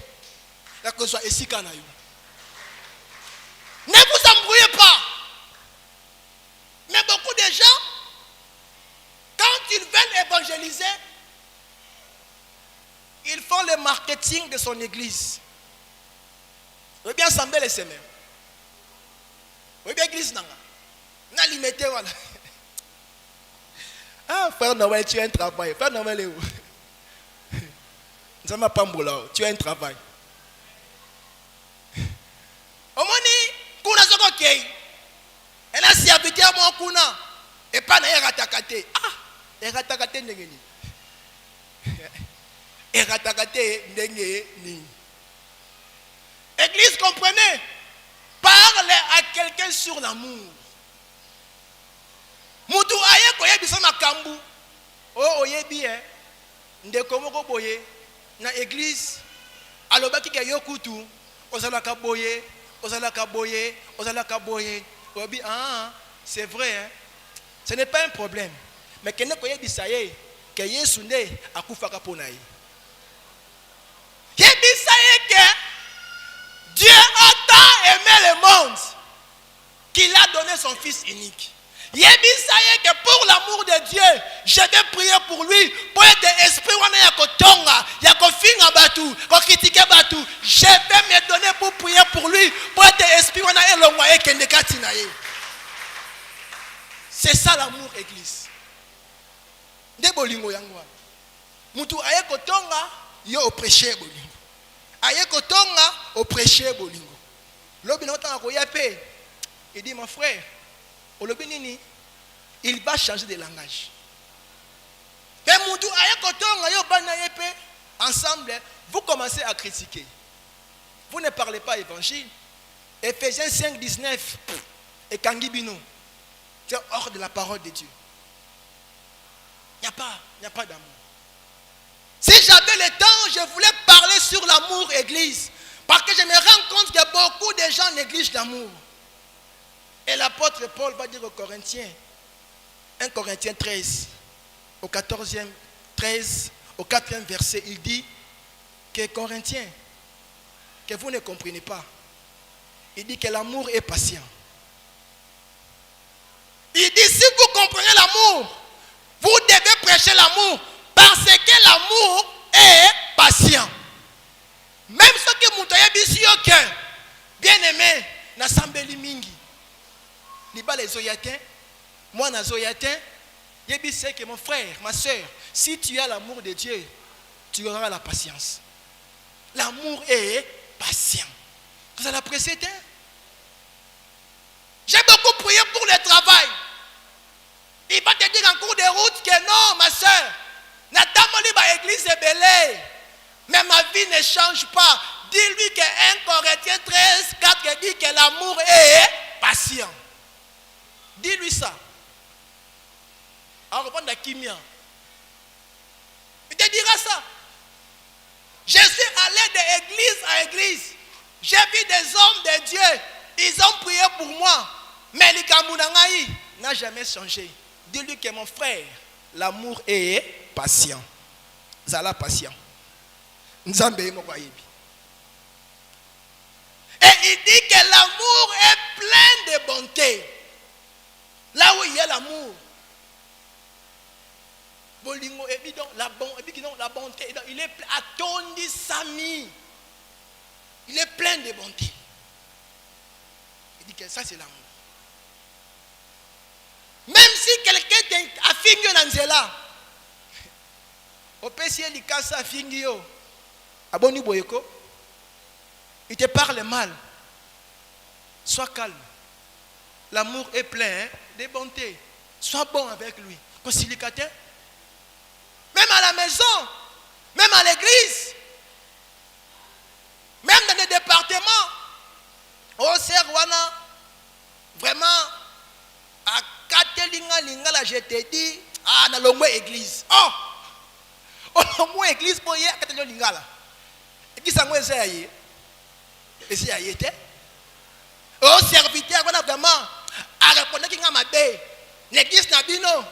que ce soit ici Kanaïou. Ne vous embrouillez pas. Mais beaucoup de gens, quand ils veulent évangéliser, ils font le marketing de son église. Vous bien sembler les semaines. Vous bien église nanga. Na limité voilà. Ah, frère Noël, tu as un travail. Frère Noël est où? Ça m'a pas mboula. Tu as un travail. Omoni, kuna zoko kei. Elle a si habité à mon kuna. Et pas na eratakate. Ah, eratakate ndengeni. Eratakate ndengeni. Église, comprenez? Parle à quelqu'un sur l'amour. Mutu aye koye bisa makambu. Oh oyebi ndeko moko boye na église alobaki ke yokutu ozalaka boye, ozalaka boye, ozalaka boye. Oyebi ah c'est vrai hein. Ce n'est pas un problème. Mais kene koye bisa ye ke Yesu nde akufaka pona ye. Yebisa ye ke Dieu a tant aimé le monde qu'il a donné son fils unique. Il dit que pour l'amour de Dieu, je vais prier pour lui. Pour être esprit, je vais me donner pour prier pour lui. Pour être esprit, c'est ça l'amour, église. De bolingo yangwa. Mutu aye kotonga, yo opprêché bolingo. Aye kotonga, opprêché bolingo. Lobi na otanga ko yape. Il dit mon frère, il va changer de langage. Ensemble, vous commencez à critiquer. Vous ne parlez pas évangile. Ephésiens 5, 19. Et Kangibino. C'est hors de la parole de Dieu. Il n'y a pas d'amour. Si j'avais le temps, je voulais parler sur l'amour, église. Parce que je me rends compte que beaucoup de gens négligent l'amour. Et l'apôtre Paul va dire aux Corinthiens, 1 Corinthiens 13, au 14e, 13, au 4e verset, il dit que Corinthiens, que vous ne comprenez pas, il dit que l'amour est patient. Il dit si vous comprenez l'amour, vous devez prêcher l'amour parce que l'amour est patient. Même ce que Moutaye Bissi au cœur, bien aimé, n'a sambeli mingi. Liba les Zoyatin, moi na Zoyatin, Yebi sait que mon frère, ma soeur, si tu as l'amour de Dieu, tu auras la patience. L'amour est patient. Vous allez apprécier, hein? J'ai beaucoup prié pour le travail. Il va te dire en cours de route que non, ma soeur, n'attends pas l'église est belle, mais ma vie ne change pas. Dis-lui que 1 Corinthiens 13, 4 dit que l'amour est patient. Dis-lui ça. En reprendre la kimia. Il te dira ça. Je suis allé d'église à église. J'ai vu des hommes de Dieu. Ils ont prié pour moi. Mais le Kamunangaï n'a jamais changé. Dis-lui que mon frère, l'amour est patient. Zala patient. Nzambe mokoyebi. Et il dit que l'amour est plein de bonté. Là où il y a l'amour, Bolingo, et puis donc la bonté. Il est attendu Sami. Il est plein de bonté. Il dit que ça c'est l'amour. Même si quelqu'un a fini dans Zela, au PC il casse a fini yo. Aboni boyeko. Il te parle mal. Sois calme. L'amour est plein de bonté. Sois bon avec lui. Concilicateur. Même à la maison, même à l'église, même dans les départements. Au Serwana, vraiment, à Katelinga Linga, là, je te dis, dans le mot église. Oh! Le mot église pour y aller à Katelinga Linga là. Et qui s'en est aillé? Et c'est aillé, au serviteur, voilà vraiment, à répondre qu'il y a ma baie. L'église n'a pas non.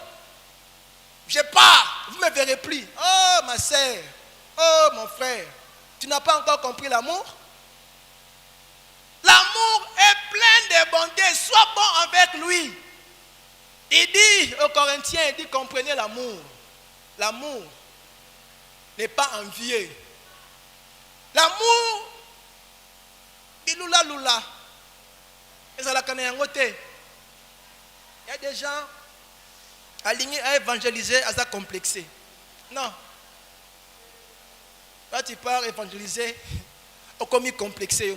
Je pars, vous ne me verrez plus. Oh ma soeur, oh mon frère, tu n'as pas encore compris l'amour? L'amour est plein de bonté, sois bon avec lui. Il dit aux Corinthiens, il dit comprenez l'amour. L'amour n'est pas envié. L'amour, il lula. Il y a des gens alignés à évangéliser, à ça complexé. Non. Quand tu pars évangéliser, on commis complexé.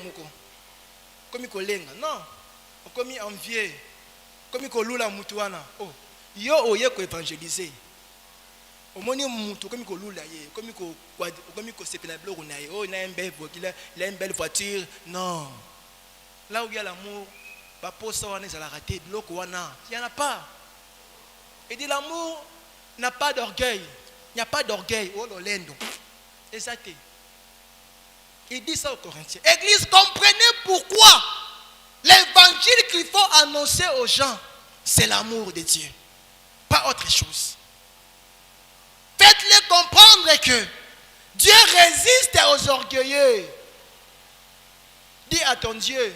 Comme il kolenga non comme il envié comme il kolula mutuana oh yo oye ko évangéliser au moni mutu comme il kolula ye comme il ko sepena bloko na ye oh il a une belle voiture non là où il y a l'amour ba posa wana za la rater bloko wana il y en a pas. Et dit l'amour n'a pas d'orgueil, il n'y a pas d'orgueil oh l'olendo exact. Il dit ça aux Corinthiens. Église, comprenez pourquoi l'évangile qu'il faut annoncer aux gens, c'est l'amour de Dieu. Pas autre chose. Faites-les comprendre que Dieu résiste aux orgueilleux. Dis à ton Dieu,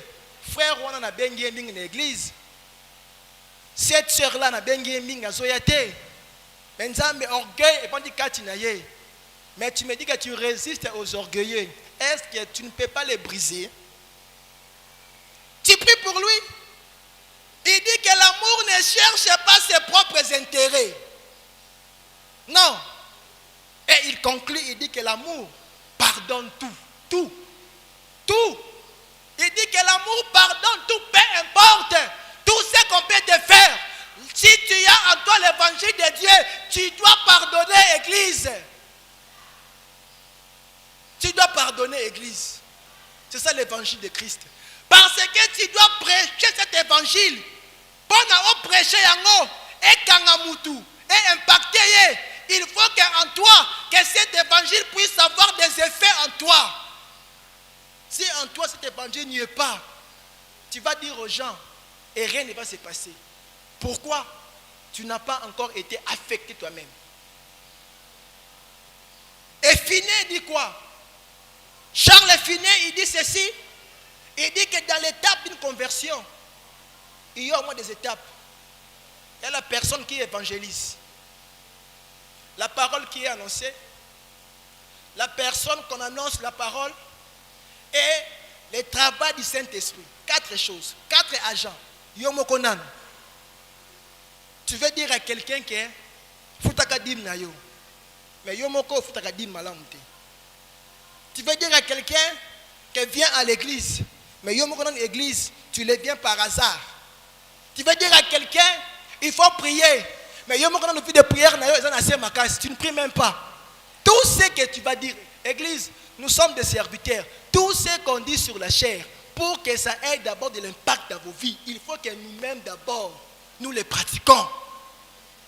frère, on a bien gaming dans l'église. Cette soeur-là n'a bien gaming à Zoyate. Mais orgueil et pas dit katinaye. Mais tu me dis que tu résistes aux orgueilleux. Est-ce que tu ne peux pas les briser? Tu pries pour lui. Il dit que l'amour ne cherche pas ses propres intérêts. Non. Et il conclut, il dit que l'amour pardonne tout. Il dit que l'amour pardonne tout, peu importe tout ce qu'on peut te faire. Si tu as en toi l'évangile de Dieu, tu dois pardonner, Église. Tu dois pardonner, Église. C'est ça l'évangile de Christ. Parce que tu dois prêcher cet évangile. Pendant que prêcher yango et kangamutu et impacter, il faut qu'en toi, que cet évangile puisse avoir des effets en toi. Si en toi cet évangile n'y est pas, tu vas dire aux gens et rien ne va se passer. Pourquoi? Tu n'as pas encore été affecté toi-même. Et Finet dit quoi? Charles Finet, il dit ceci. Il dit que dans l'étape d'une conversion, il y a au moins des étapes. Il y a la personne qui évangélise, la parole qui est annoncée, la personne qu'on annonce la parole et le travail du Saint-Esprit. 4 choses, 4 agents. Yomokonan. Tu veux dire à quelqu'un qui est Futakadim Nayo, mais Yomoko Futakadim Malamute. Tu veux dire à quelqu'un qui vient à l'église, mais Yomoko dans l'église, tu le viens par hasard. Tu veux dire à quelqu'un, il faut prier, mais Yomoko dans le vie de prière, tu ne pries même pas. Tout ce que tu vas dire, église, nous sommes des serviteurs. Tout ce qu'on dit sur la chair, pour que ça ait d'abord de l'impact dans vos vies, il faut que nous-mêmes d'abord, nous les pratiquons.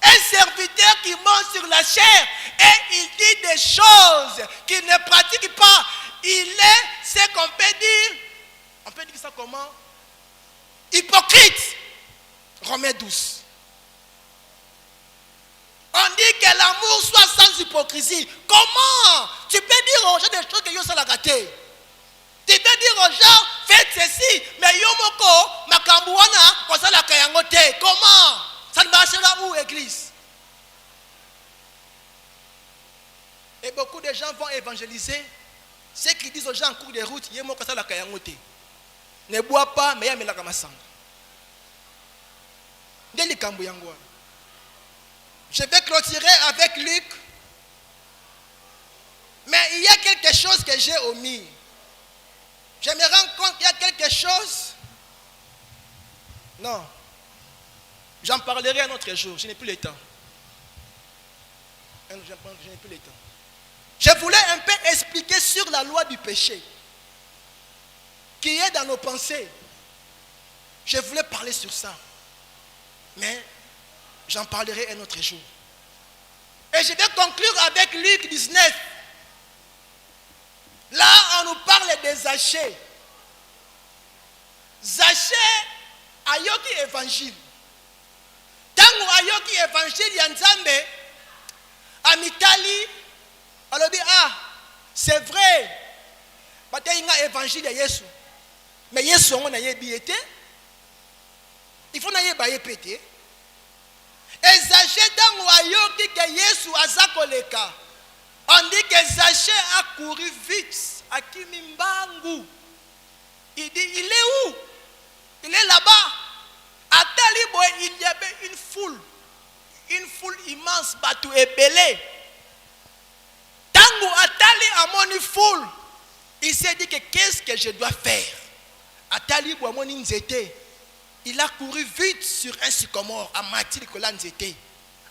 Un serviteur qui monte sur la chair et il dit des choses qu'il ne pratique pas, il est ce qu'on peut dire, on peut dire ça comment? Hypocrite. Romains 12. On dit que l'amour soit sans hypocrisie. Comment? Tu peux dire aux gens des choses que yo sont la gâté. Tu peux dire aux gens, faites ceci, mais yo moko, makambuana, kosa la kayangote. Comment? Ça ne marchera où, église? Et beaucoup de gens vont évangéliser. Ceux qui disent aux gens en cours de route, ne bois pas, mais il y a la masanga. Je vais clôturer avec Luc. Mais il y a quelque chose que j'ai omis. Je me rends compte qu'il y a quelque chose. Non. J'en parlerai un autre jour. Je n'ai plus le temps. Je n'ai plus le temps. Je voulais un peu expliquer sur la loi du péché qui est dans nos pensées. Je voulais parler sur ça. Mais j'en parlerai un autre jour. Et je vais conclure avec Luc 19. Là, on nous parle des Zachée. Zachée a yoki évangile. Tango a yoki évangile yanzambe a mitali. Alors dit c'est vrai. Parce qu'il y a évangile de Yesu. Mais Yesu on a yébiété. Il faut n'aller pas péter. Et Zachée tango a yoki que Yesu a zakoleka. On dit que Zachée a couru vite à Kimimbangu. Il dit, il est où? Il est là-bas. À Talibo, il y avait une foule immense, bateau et belé. Tango Atali a mon foule. Il s'est dit que qu'est-ce que je dois faire? À Talibo, mon inzété. Il a couru vite sur un sycomore à Mathilde Kolanzété.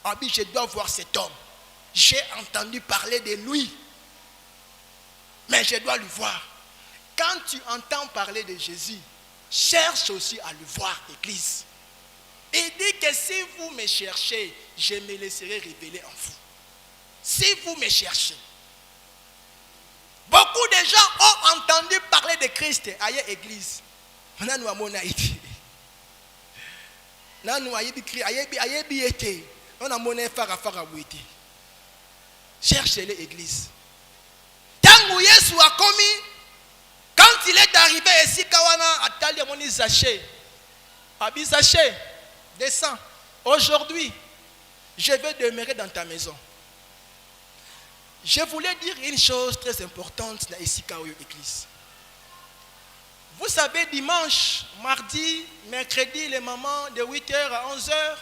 Ah oui, je dois voir cet homme. J'ai entendu parler de lui. Mais je dois le voir. Quand tu entends parler de Jésus, cherche aussi à le voir, Église. Il dit que si vous me cherchez, je me laisserai révéler en vous. Si vous me cherchez. Beaucoup de gens ont entendu parler de Christ à l'Église. On a cherchez-les, Église. Tango Yesu a commis, quand il est arrivé ici, Kawana a tali à mon Zachée. Abi Zachée, descends. Aujourd'hui, je vais demeurer dans ta maison. Je voulais dire une chose très importante dans ici, Église. Vous savez, dimanche, mardi, mercredi, les mamans de 8h à 11h.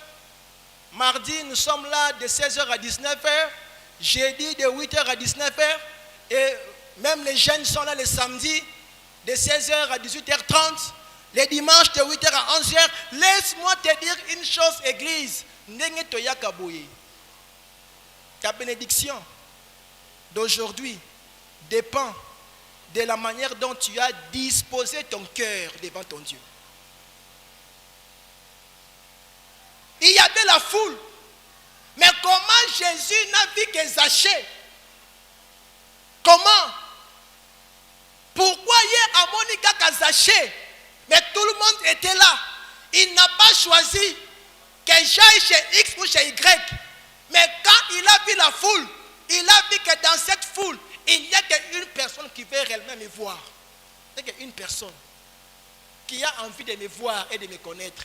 Mardi, nous sommes là de 16h à 19h. Jeudi, de 8h à 19h. Et même les jeunes sont là le samedi, de 16h à 18h30. Les dimanches, de 8h à 11h. Laisse-moi te dire une chose, Église. Ta bénédiction d'aujourd'hui dépend de la manière dont tu as disposé ton cœur devant ton Dieu. Il y avait la foule. Mais comment Jésus n'a vu que Zachée? Comment? Pourquoi il y a Monica Zachée? Mais tout le monde était là. Il n'a pas choisi que j'aille chez X ou chez Y. Mais quand il a vu la foule, il a vu que dans cette foule, il n'y a qu'une personne qui veut réellement me voir. Il n'y a qu'une personne qui a envie de me voir et de me connaître.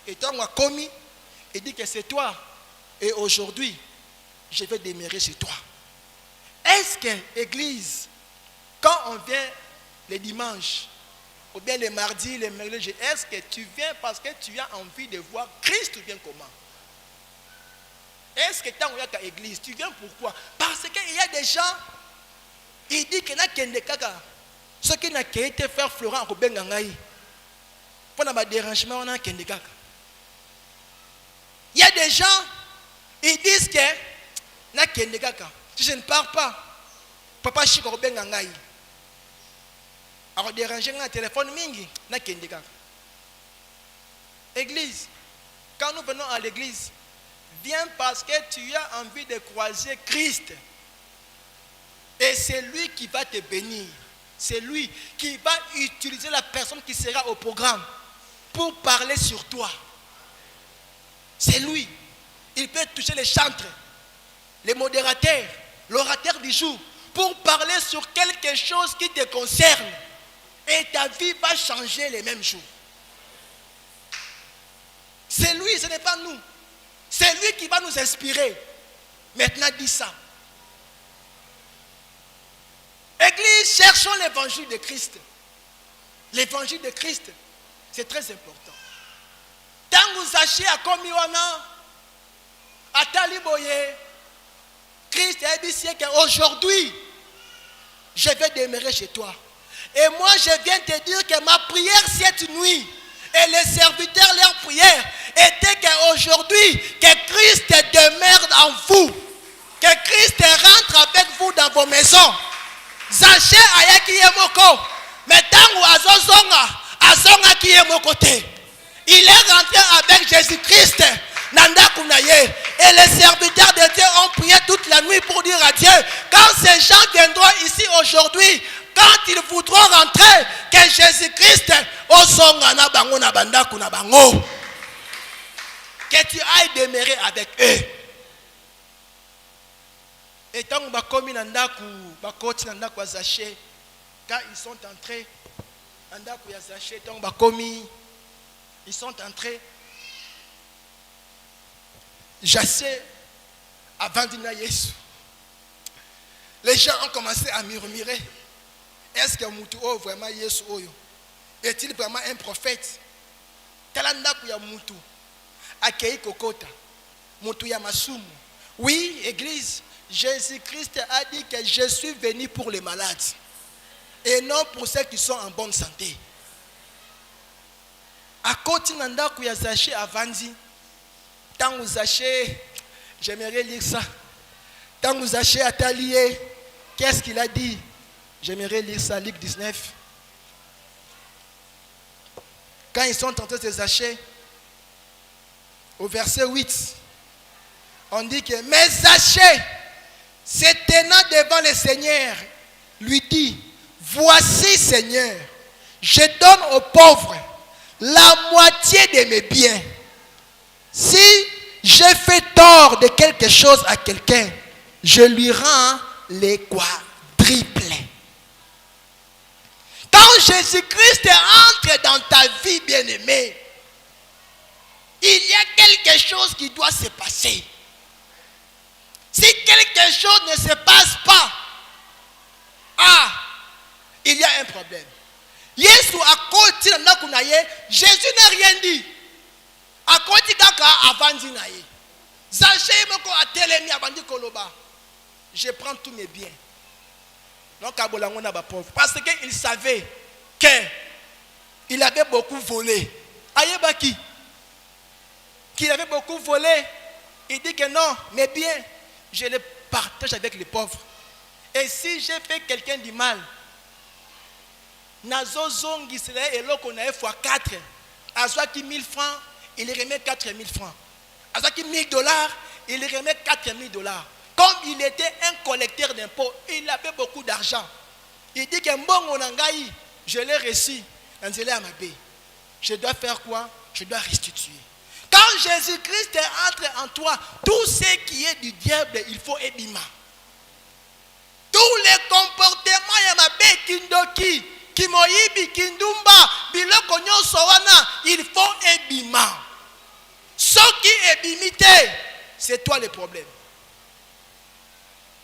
Et toi, on a commis, il dit que c'est toi. Et aujourd'hui, je vais demeurer chez toi. Est-ce que l'église, quand on vient les dimanches, ou bien les mardis, les mercredis, est-ce que tu viens parce que tu as envie de voir Christ ou bien comment? Est-ce que tu as une église, tu viens pourquoi? Parce qu'il y a des gens, il dit qu'il y a des kaka. Ceux qui n'ont été faire Florent au Bengangaï. Pour un dérangement, on a des kaka. Il y a des gens, ils disent que n'a des kaka. Si je ne pars pas, papa chiko au Bengangaï. Alors déranger un téléphone mingi, n'a des kaka. Église, quand nous venons à l'église, viens parce que tu as envie de croiser Christ. Et c'est lui qui va te bénir. C'est lui qui va utiliser la personne qui sera au programme pour parler sur toi. C'est lui. Il peut toucher les chantres, les modérateurs, l'orateur du jour pour parler sur quelque chose qui te concerne. Et ta vie va changer les mêmes jours. C'est lui, ce n'est pas nous. C'est lui qui va nous inspirer. Maintenant, dis ça. Église, cherchons l'évangile de Christ. L'évangile de Christ, c'est très important. Tant que vous achetez à Komiwana, à Taliboye, Christ a dit qu'aujourd'hui, je vais demeurer chez toi. Et moi, je viens te dire que ma prière cette nuit, et les serviteurs, leur prière, était qu'aujourd'hui, que Christ demeure en vous. Que Christ rentre avec vous dans vos maisons. Zaché ayaki yemoko. Mais tant où azonga ki yemokote. Il est rentré avec Jésus-Christ. Nanda kunaye. Et les serviteurs de Dieu ont prié toute la nuit pour dire à Dieu, quand ces gens viendront ici aujourd'hui, quand ils voudront rentrer, que Jésus-Christ osonga na bango na bandaku na bango. Que tu ailles demeurer avec eux. Et tant que bakomi nandaku, bakoti nandaku ya Zaché, quand ils sont entrés, nandaku ya Zaché, tant que bakomi, ils sont entrés. Zaché avant d'ina Yesu. Les gens ont commencé à murmurer. Est-ce que Moutou vraiment Yesu oyo? Est-il vraiment un prophète? Talandaku ya Moutou. Akei kokota. Moutou ya masumu. Oui, église. Jésus-Christ a dit que je suis venu pour les malades et non pour ceux qui sont en bonne santé. À côté nandaku ya Zaché avandi, tant que Zaché, j'aimerais lire ça. Tant que Zaché a talié, qu'est-ce qu'il a dit? J'aimerais lire ça, Luc 19. Quand ils sont entrés de Zaché, au verset 8, on dit que mais Zaché, se tenant devant le Seigneur, lui dit, voici Seigneur, je donne aux pauvres la moitié de mes biens. Si j'ai fait tort de quelque chose à quelqu'un, je lui rends les quadruples. Quand Jésus-Christ entre dans ta vie, bien-aimée, il y a quelque chose qui doit se passer. Si quelque chose ne se passe pas, il y a un problème. Jésus a côté Jésus n'a rien dit. A côté kaka avandi naye. Zaché moko a telemi avandi koloba. Je prends tous mes biens. Donc abolango na ba pauvre parce que il savait que il avait beaucoup volé. Ayebaki qu'il avait beaucoup volé. Il dit que non, mes biens je les partage avec les pauvres. Et si j'ai fait quelqu'un du mal, Nazo zongi sele eloko na fois 4. Azwa ki 1000 francs, il remet 4000 francs. Azwa ki $1000, il remet $4000. Comme il était un collecteur d'impôts, il avait beaucoup d'argent. Il dit que mbongo nangai, je l'ai reçu. Je dois faire quoi? Je dois restituer. Quand Jésus-Christ entre en toi, tout ce qui est du diable, il faut ébima. Tous les comportements, kindoki, kimoyibi, kindumba, biloko nyonso wana, il faut ébima. Ce qui est ébimité, c'est toi le problème.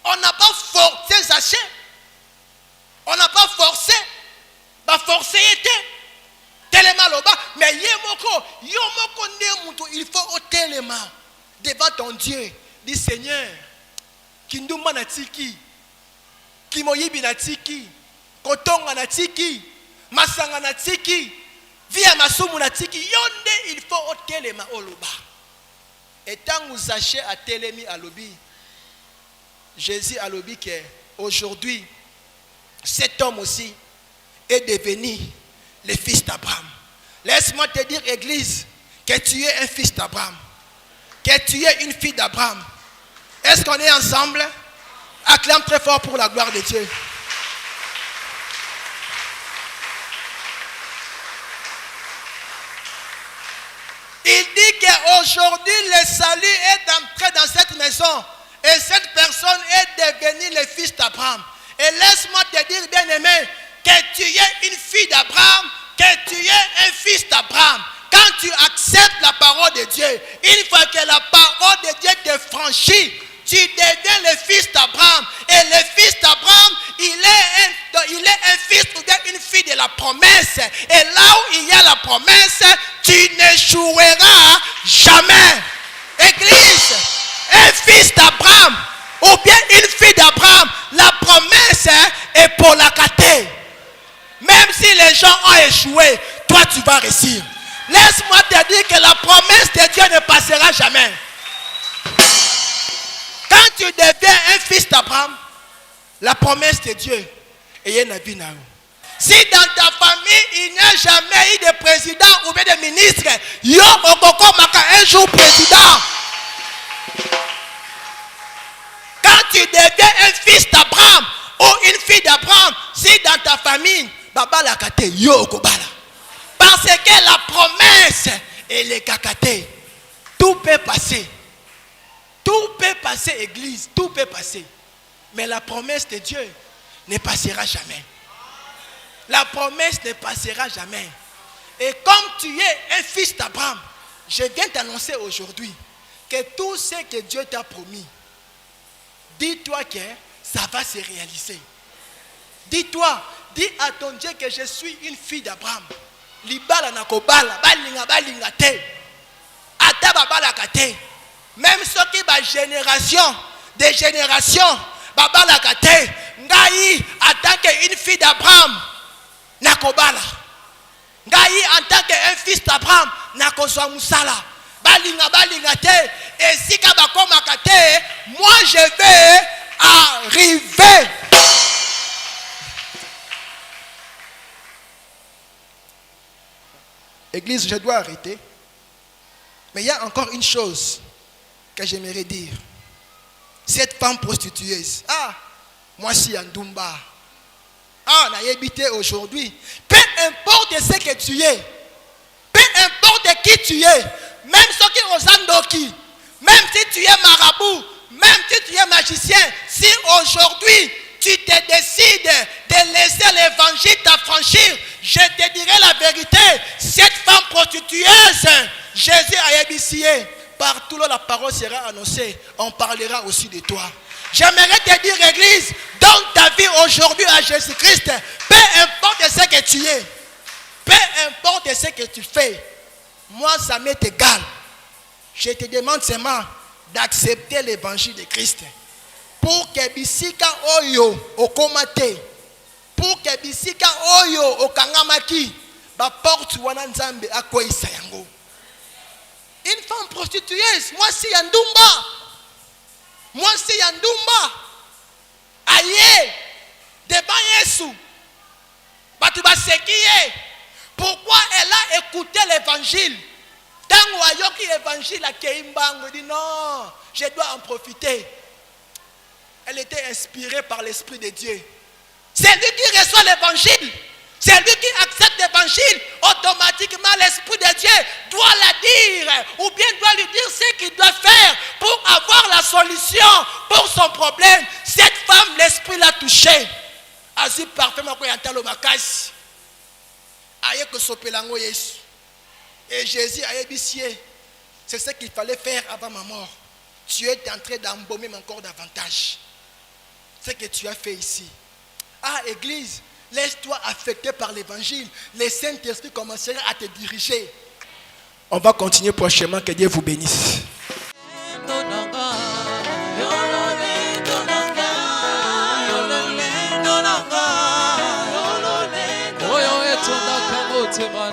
On n'a pas forcé Zaché. On n'a pas forcé. Bah forcé était. Tellement là-bas, mais il faut au tellement devant ton Dieu. Dis Seigneur, Kindumba natiki, Kimoyibi natiki, Kotonga natiki, Masanga natiki, Via Masumu natiki, Yonde il faut au tellement au loba. Et tant que Zaché a télémi à l'obi, Jésus a l'obi que aujourd'hui, cet homme aussi est devenu le fils d'Abraham. Laisse-moi te dire, Église, que tu es un fils d'Abraham. Que tu es une fille d'Abraham. Est-ce qu'on est ensemble? Acclame très fort pour la gloire de Dieu. Il dit qu'aujourd'hui, le salut est entré dans cette maison. Et cette personne est devenue le fils d'Abraham. Et laisse-moi te dire, bien-aimé, que tu es une fille d'Abraham, que tu es un fils d'Abraham. Quand tu acceptes la parole de Dieu, une fois que la parole de Dieu te franchit, tu deviens le fils d'Abraham. Et le fils d'Abraham, il est un fils ou bien une fille de la promesse. Et là où il y a la promesse, tu n'échoueras jamais. Église, un fils d'Abraham ou bien une fille d'Abraham, la promesse est pour la cater. Même si les gens ont échoué, toi tu vas réussir. Laisse-moi te dire que la promesse de Dieu ne passera jamais. Quand tu deviens un fils d'Abraham, la promesse de Dieu est une vie. Si dans ta famille, il n'y a jamais eu de président ou bien de ministre, yo okoko maka un jour président. Quand tu deviens un fils d'Abraham ou une fille d'Abraham, si dans ta famille, baba la kate yo okobala. Parce que la promesse et les kakaté, tout peut passer. Tout peut passer, église, tout peut passer. Mais la promesse de Dieu ne passera jamais. La promesse ne passera jamais. Et comme tu es un fils d'Abraham, je viens t'annoncer aujourd'hui que tout ce que Dieu t'a promis, dis-toi que ça va se réaliser. Dis-toi, dis à ton Dieu que je suis une fille d'Abraham. Libala na kobala, balinga te. Ata babala kate. Même ceux qui ba génération, des générations, babala kate. Ngai en tant qu'une fille d'Abraham, na kobala. Ngai en tant qu'un fils d'Abraham, na kozwa musala. Balinga te. Et si kabakoma kate, moi je vais arriver. Église, je dois arrêter. Mais il y a encore une chose que j'aimerais dire. Cette femme prostitueuse. Moi si Andumba. On a habité aujourd'hui. Peu importe ce que tu es. Peu importe qui tu es. Même ceux qui ont Zandoki. Même si tu es marabout. Même si tu es magicien. Si aujourd'hui tu te décides de laisser l'évangile t'affranchir, je te dirai la vérité. Cette femme prostitueuse, Jésus a ébissé. Partout où la parole sera annoncée, on parlera aussi de toi. J'aimerais te dire, église, donne ta vie aujourd'hui à Jésus-Christ. Peu importe ce que tu es, peu importe ce que tu fais, moi ça m'est égal. Je te demande seulement d'accepter l'évangile de Christ. Pour que bisika oyo okomate, pour que bisika oyo okangamaki, ba porte wana nzambe akoisa yango. Une femme prostitueuse, moi si Yandumba, aïe, devant Yesu, batu basekiye. Pourquoi elle a écouté l'évangile? Tango ayoki évangile a keimbango, dit non, je dois en profiter. Elle était inspirée par l'Esprit de Dieu. C'est lui qui reçoit l'évangile. C'est lui qui accepte l'évangile. Automatiquement, l'Esprit de Dieu doit la dire. Ou bien doit lui dire ce qu'il doit faire pour avoir la solution pour son problème. Cette femme, l'Esprit l'a touchée. Azi parfaitement ko yantalo makasi. Aye ko sopelango Yesu. Et Jésus a ébissé. C'est ce qu'il fallait faire avant ma mort. Tu es en train d'embaumer encore davantage. Ce que tu as fait ici. Église, laisse-toi affecter par l'évangile. Le Saint-Esprit commencera à te diriger. On va continuer prochainement. Que Dieu vous bénisse. Tema